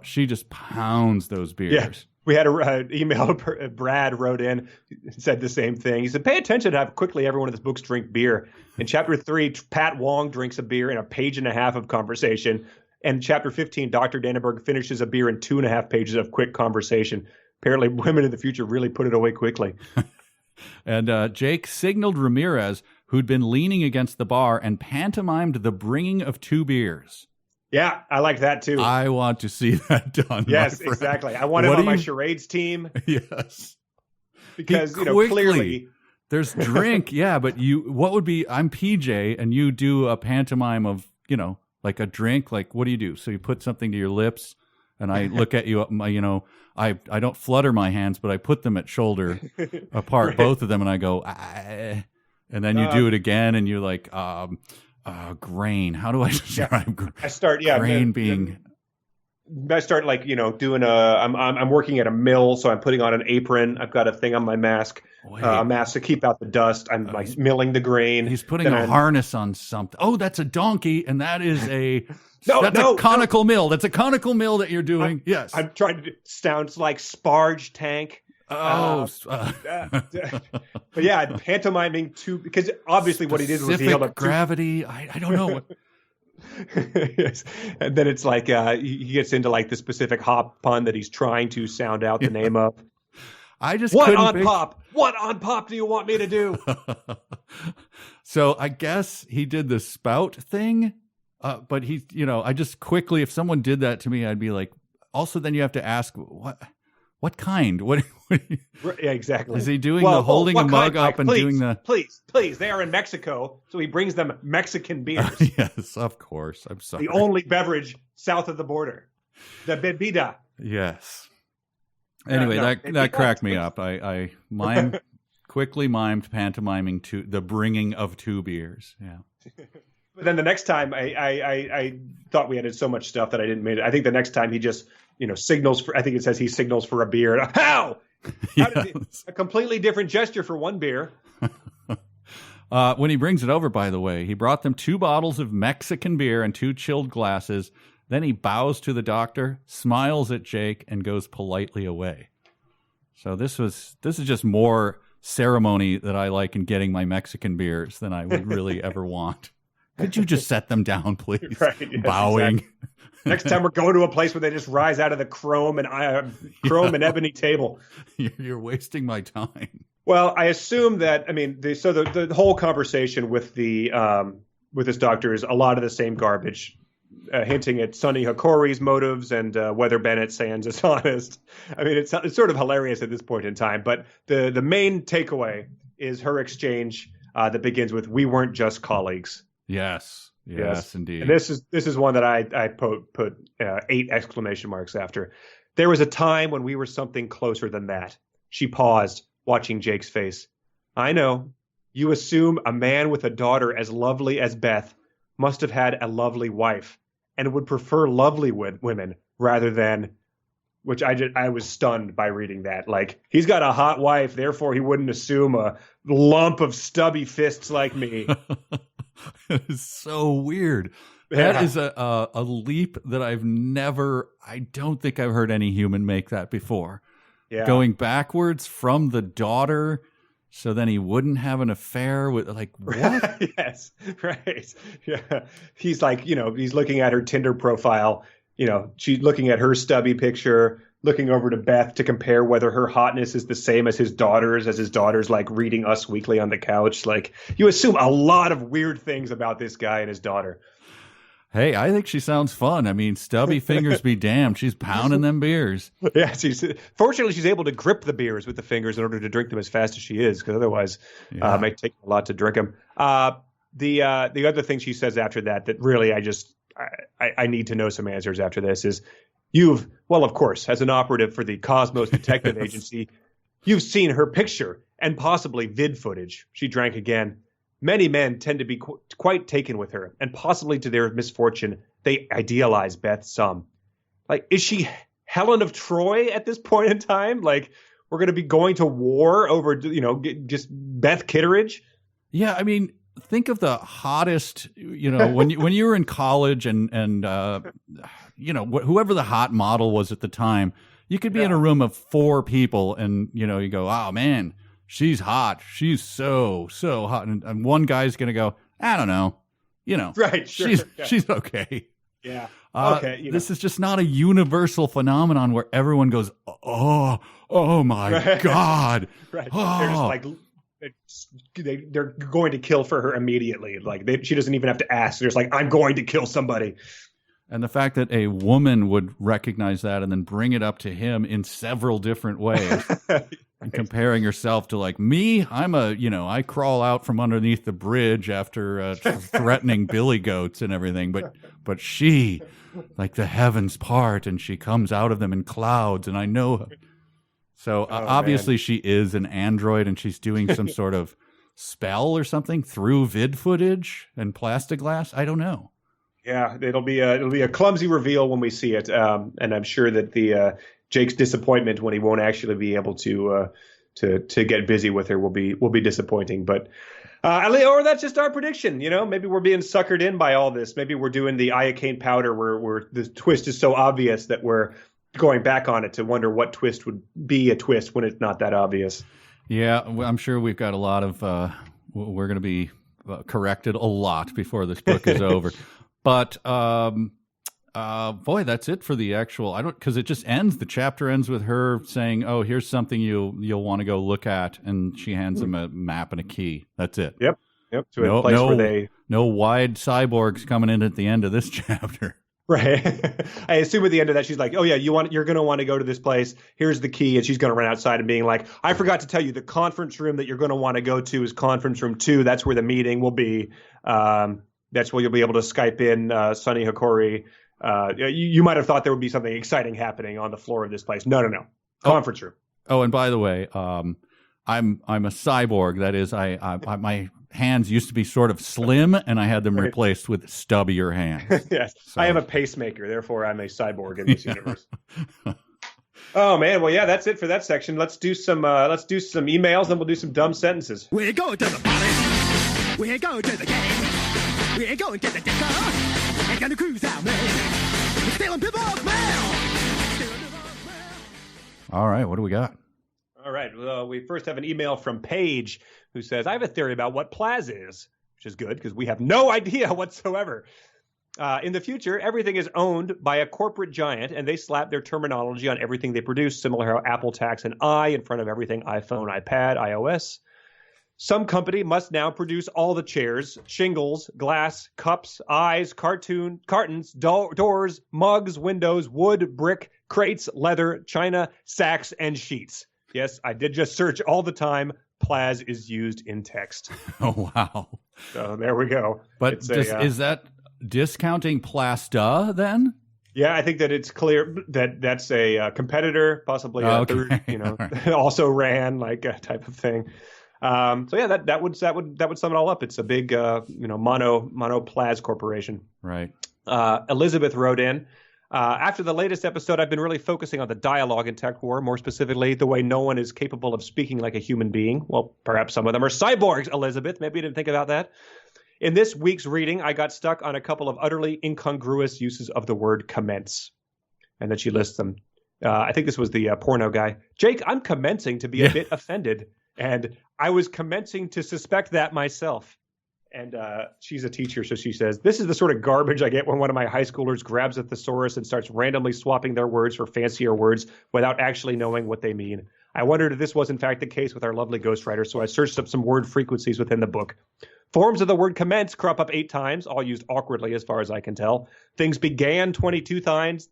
She just pounds those beers. Yeah. We had an email. Brad wrote in, said the same thing. He said, pay attention to how quickly everyone in this book's drink beer. In chapter 3, Pat Wong drinks a beer in a page and a half of conversation. And chapter 15, Dr. Dannenberg finishes a beer in 2.5 pages of quick conversation. Apparently, women in the future really put it away quickly. And Jake signaled Ramirez, who'd been leaning against the bar, and pantomimed the bringing of 2 beers. Yeah, I like that too. I want to see that done. Yes, exactly. I want it on my charades team. Yes. Because, clearly... There's drink, yeah, but what would be, I'm PJ, and you do a pantomime of, like a drink, like what do you do? So you put something to your lips, and I look at you, I don't flutter my hands, but I put them at shoulder apart, right. Both of them, and I go, and then you do it again, and you're like, grain. How do I describe grain? I start, grain being. I start doing I'm working at a mill, so I'm putting on an apron. I've got a thing on my mask, a mask to keep out the dust. I'm milling the grain. He's putting a harness on something. Oh, that's a donkey, and that is a a conical mill. That's a conical mill that you're doing. Yes, I'm trying to sound like sparge tank. Oh, but yeah, pantomiming too, because obviously what he did was reveal gravity. I don't know. Yes. And then it's like he gets into like the specific hop pun that he's trying to sound out the name of. I just What on pop do you want me to do? So I guess he did the spout thing, but he, I just quickly, if someone did that to me, I'd be like, also then you have to ask what kind? What yeah, exactly. Is he doing the holding a mug up and doing the... Please, they are in Mexico, so he brings them Mexican beers. Yes, of course. I'm sorry. The only beverage south of the border. The bebida. Yes. Anyway, that cracked me up. I quickly mimed pantomiming the bringing of 2 beers. Yeah. But then the next time, I thought we had so much stuff that I didn't make it. I think the next time he just, signals for, I think it says he signals for a beer. How? Yes. A completely different gesture for 1 beer. When he brings it over, by the way, he brought them 2 bottles of Mexican beer and 2 chilled glasses. Then he bows to the doctor, smiles at Jake, and goes politely away. So this is just more ceremony that I like in getting my Mexican beers than I would really ever want. Could you just set them down, please? Right, yes, bowing. Exactly. Next time we're going to a place where they just rise out of the chrome and ebony table. You're wasting my time. Well, I assume that, the whole conversation with this doctor is a lot of the same garbage, hinting at Sonny Hokori's motives and whether Bennet Sands is honest. It's sort of hilarious at this point in time, but the main takeaway is her exchange that begins with, "We weren't just colleagues." Yes, indeed. And this is one that I put 8 exclamation marks after. "There was a time when we were something closer than that." She paused, watching Jake's face. "I know. You assume a man with a daughter as lovely as Beth must have had a lovely wife and would prefer lovely women rather than," which I was stunned by reading that. Like, he's got a hot wife, therefore he wouldn't assume a lump of stubby fists like me. It is so weird. Yeah. That is a leap that I don't think I've heard any human make that before. Yeah. Going backwards from the daughter, so then he wouldn't have an affair with, like, what? Yes, right. Yeah. He's like, he's looking at her Tinder profile. She's looking at her stubby picture, looking over to Beth to compare whether her hotness is the same as his daughter's like reading Us Weekly on the couch. Like, you assume a lot of weird things about this guy and his daughter. Hey, I think she sounds fun. Stubby fingers be damned. She's pounding them beers. Yeah, fortunately, she's able to grip the beers with the fingers in order to drink them as fast as she is, because otherwise it might take a lot to drink them. The other thing she says after that really I need to know some answers after this is, of course, as an operative for the Cosmos Detective Agency, you've seen her picture and possibly vid footage. She drank again. Many men tend to be quite taken with her, and possibly to their misfortune, they idealize Beth some. Like, is she Helen of Troy at this point in time? Like, we're going to be going to war over, just Beth Kittridge? Yeah, think of the hottest, when you were in college and whoever the hot model was at the time, you could be in a room of 4 people and, you go, oh man, she's hot. She's so hot. And one guy's going to go, I don't know, right. Sure. She's okay. Yeah. Okay. This is just not a universal phenomenon where everyone goes, oh my God. Right. Oh. They're just like, they're going to kill for her immediately. Like she doesn't even have to ask. They're just like, I'm going to kill somebody. And the fact that a woman would recognize that and then bring it up to him in several different ways, right. And comparing herself to like me, I crawl out from underneath the bridge after threatening billy goats and everything, but she, like the heavens part, and she comes out of them in clouds, and I know her. So obviously she is an android, and she's doing some sort of spell or something through vid footage and plastiglass. I don't know. Yeah, it'll be a clumsy reveal when we see it, and I'm sure that the Jake's disappointment when he won't actually be able to get busy with her will be disappointing. But or that's just our prediction. Maybe we're being suckered in by all this. Maybe we're doing the iocane powder where the twist is so obvious that we're going back on it to wonder what twist would be a twist when it's not that obvious. Yeah, I'm sure we've got a lot of we're going to be corrected a lot before this book is over. But boy, that's it for the actual. Because it just ends. The chapter ends with her saying, "Oh, here's something you'll want to go look at," and she hands him a map and a key. That's it. Yep. To a place where no wide cyborgs coming in at the end of this chapter. Right. I assume at the end of that she's like, "Oh yeah, you're going to want to go to this place. Here's the key," and she's going to run outside and being like, "I forgot to tell you, the conference room that you're going to want to go to is conference room 2. That's where the meeting will be." That's where you'll be able to Skype in Sonny Hokori. You might have thought there would be something exciting happening on the floor of this place. No. Conference room. Oh, and by the way, I'm a cyborg. That is, I my hands used to be sort of slim, and I had them replaced with stubbier hands. Yes, so. I am a pacemaker. Therefore, I'm a cyborg in this universe. Oh man, well yeah, that's it for that section. Let's do some emails, then we'll do some dumb sentences. We're going to the party. We're going to the game. We're going to the disco. We're going to cruise out, man. We're stealing people's mail. All right, what do we got? All right, well, we first have an email from Paige who says, I have a theory about what Plaz is, which is good because we have no idea whatsoever. In the future, everything is owned by a corporate giant, and they slap their terminology on everything they produce, similar how Apple tacks an I in front of everything iPhone, iPad, iOS. Some company must now produce all the chairs, shingles, glass, cups, eyes, cartons, doors, mugs, windows, wood, brick, crates, leather, china, sacks, and sheets. Yes, I did just search all the time. Plaz is used in text. Oh, wow. So there we go. But is that discounting Plasta then? Yeah, I think that it's clear that that's a competitor, possibly a third, also ran like a type of thing. So yeah, that would sum it all up. It's a big mono Plaz corporation. Right. Elizabeth wrote in, after the latest episode, I've been really focusing on the dialogue in Tech War, more specifically the way no one is capable of speaking like a human being. Well, perhaps some of them are cyborgs, Elizabeth. Maybe you didn't think about that. In this week's reading, I got stuck on a couple of utterly incongruous uses of the word commence. And then she lists them. I think this was the porno guy. Jake, I'm commencing to be a bit offended. And I was commencing to suspect that myself. And she's a teacher, so she says, this is the sort of garbage I get when one of my high schoolers grabs a thesaurus and starts randomly swapping their words for fancier words without actually knowing what they mean. I wondered if this was in fact the case with our lovely ghostwriter, so I searched up some word frequencies within the book. Forms of the word commence crop up 8 times, all used awkwardly as far as I can tell. Things began 22 times,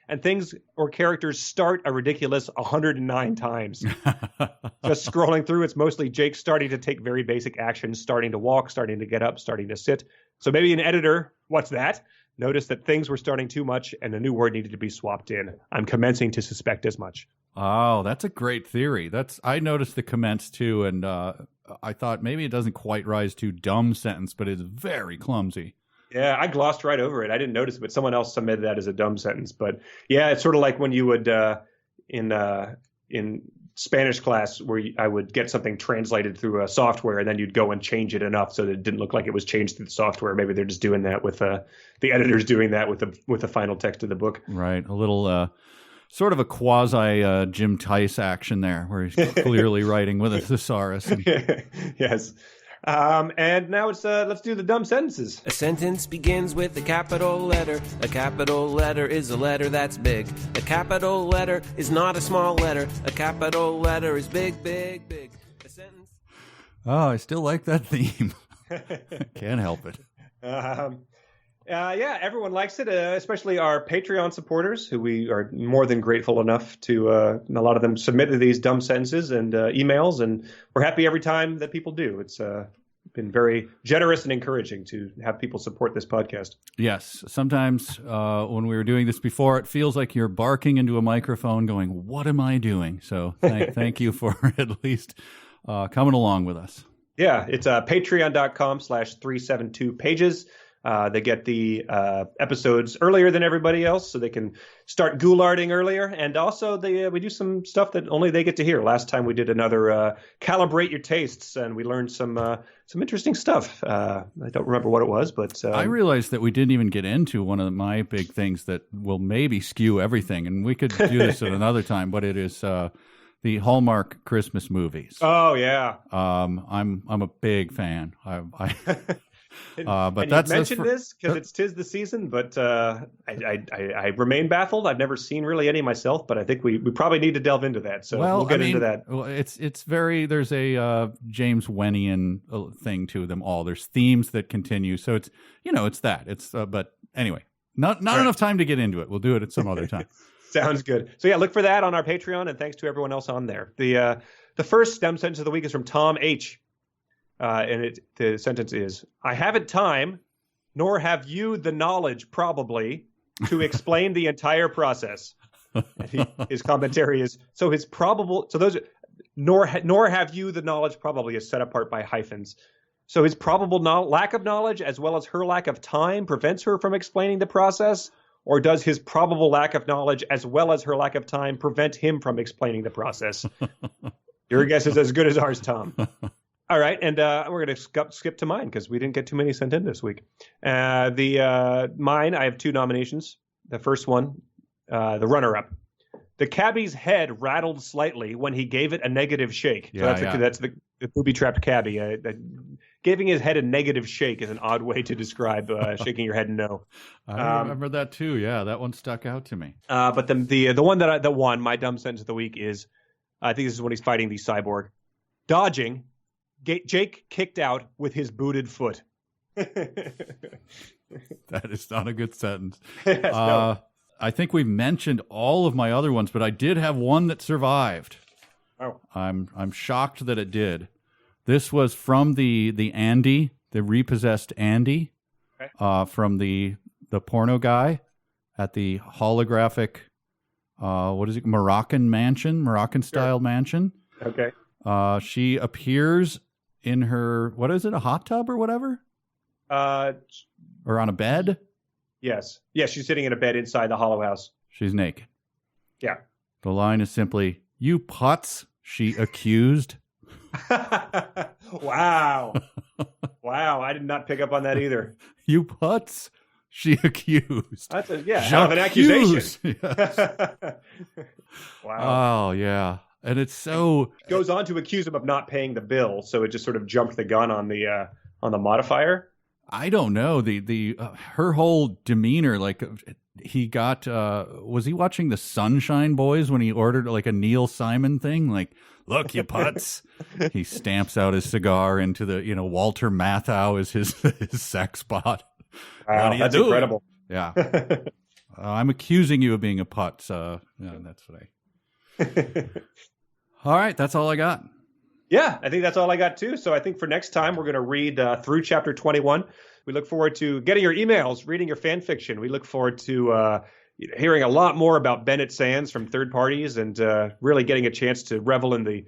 and things or characters start a ridiculous 109 times. Just scrolling through, it's mostly Jake starting to take very basic actions, starting to walk, starting to get up, starting to sit. So maybe an editor, what's that? Noticed that things were starting too much and a new word needed to be swapped in. I'm commencing to suspect as much. Oh, that's a great theory. I noticed the commence too, and I thought maybe it doesn't quite rise to dumb sentence, but it's very clumsy. Yeah, I glossed right over it. I didn't notice it, but someone else submitted that as a dumb sentence. But yeah, it's sort of like when you would in Spanish class where I would get something translated through a software, and then you'd go and change it enough so that it didn't look like it was changed through the software. Maybe they're just doing that with the editors doing that with the final text of the book. Right. A little sort of a quasi Jim Tice action there, where he's clearly writing with a thesaurus. Yes. And now let's do the dumb sentences. A sentence begins with a capital letter. A capital letter is a letter that's big. A capital letter is not a small letter. A capital letter is big, big, big. A sentence. Oh, I still like that theme. Can't help it. Yeah, everyone likes it, especially our Patreon supporters, who we are more than grateful enough to, a lot of them submitted these dumb sentences and emails, and we're happy every time that people do. It's been very generous and encouraging to have people support this podcast. Yes. Sometimes when we were doing this before, it feels like you're barking into a microphone going, what am I doing? So thank you for at least coming along with us. Yeah, it's patreon.com/372pages. They get the episodes earlier than everybody else, so they can start goularding earlier. And also, we do some stuff that only they get to hear. Last time we did another calibrate your tastes, and we learned some interesting stuff. I don't remember what it was, but I realized that we didn't even get into one of my big things that will maybe skew everything, and we could do this at another time. But it is the Hallmark Christmas movies. Oh yeah, I'm a big fan. But and that's you mentioned this because it's 'tis the season, but I remain baffled. I've never seen really any myself, but I think we probably need to delve into that. So we'll get into that. Well, it's very, there's a James Wenian thing to them all. There's themes that continue, so it's it's that. It's but anyway, not enough time to get into it. We'll do it at some other time. Sounds good. So yeah, look for that on our Patreon, and thanks to everyone else on there. The first STEM sentence of the week is from Tom H. And the sentence is, I haven't time, nor have you the knowledge, probably, to explain the entire process. And his commentary is, nor have you the knowledge, probably, is set apart by hyphens. So his probable lack of knowledge, as well as her lack of time, prevents her from explaining the process? Or does his probable lack of knowledge, as well as her lack of time, prevent him from explaining the process? Your guess is as good as ours, Tom. All right, and we're going to skip to mine because we didn't get too many sent in this week. Mine, I have two nominations. The first one, the runner-up. The cabbie's head rattled slightly when he gave it a negative shake. So that's the booby-trapped cabbie. Giving his head a negative shake is an odd way to describe shaking your head no. I remember that too. Yeah, that one stuck out to me. But the one that won, my dumb sentence of the week is, I think this is when he's fighting the cyborg. Dodging. Jake kicked out with his booted foot. That is not a good sentence. Yes, no. I think we've mentioned all of my other ones, but I did have one that survived. Oh, I'm shocked that it did. This was from the Andy, the repossessed Andy, okay. From the porno guy at the holographic, what is it, Moroccan style mansion. Okay. She appears in her, what is it, a hot tub or whatever? Or on a bed? Yes. Yes, she's sitting in a bed inside the Hollow House. She's naked. Yeah. The line is simply, "You putz," she accused. Wow. Wow, I did not pick up on that either. "You putz," she accused. That's hell of an accusation. Yes. Wow. Oh, yeah. And it's so goes on to accuse him of not paying the bill, so it just sort of jumped the gun on the modifier. I don't know, her whole demeanor, like he got was he watching the Sunshine Boys when he ordered like a Neil Simon thing, like, "Look, you putz." He stamps out his cigar into the Walter Matthau is his sex bot. Wow, that's incredible. Yeah. I'm accusing you of being a putz. That's what All right, that's all I got. Yeah, I think that's all I got too. So I think for next time, we're going to read through chapter 21. We look forward to getting your emails, reading your fan fiction. We look forward to hearing a lot more about Bennet Sands from third parties, and really getting a chance to revel in the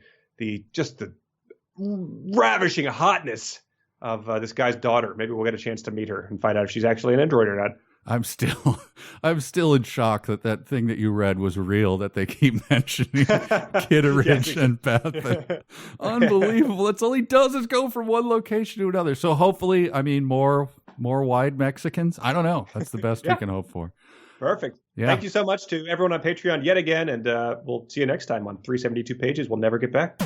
ravishing hotness of this guy's daughter. Maybe we'll get a chance to meet her and find out if she's actually an android or not. I'm still in shock that thing that you read was real, that they keep mentioning Kittridge and Beth. Unbelievable. That's all he does is go from one location to another. So hopefully, I mean, more wide Mexicans. I don't know. That's the best we can hope for. Perfect. Yeah. Thank you so much to everyone on Patreon yet again. And we'll see you next time on 372 Pages. We'll never get back.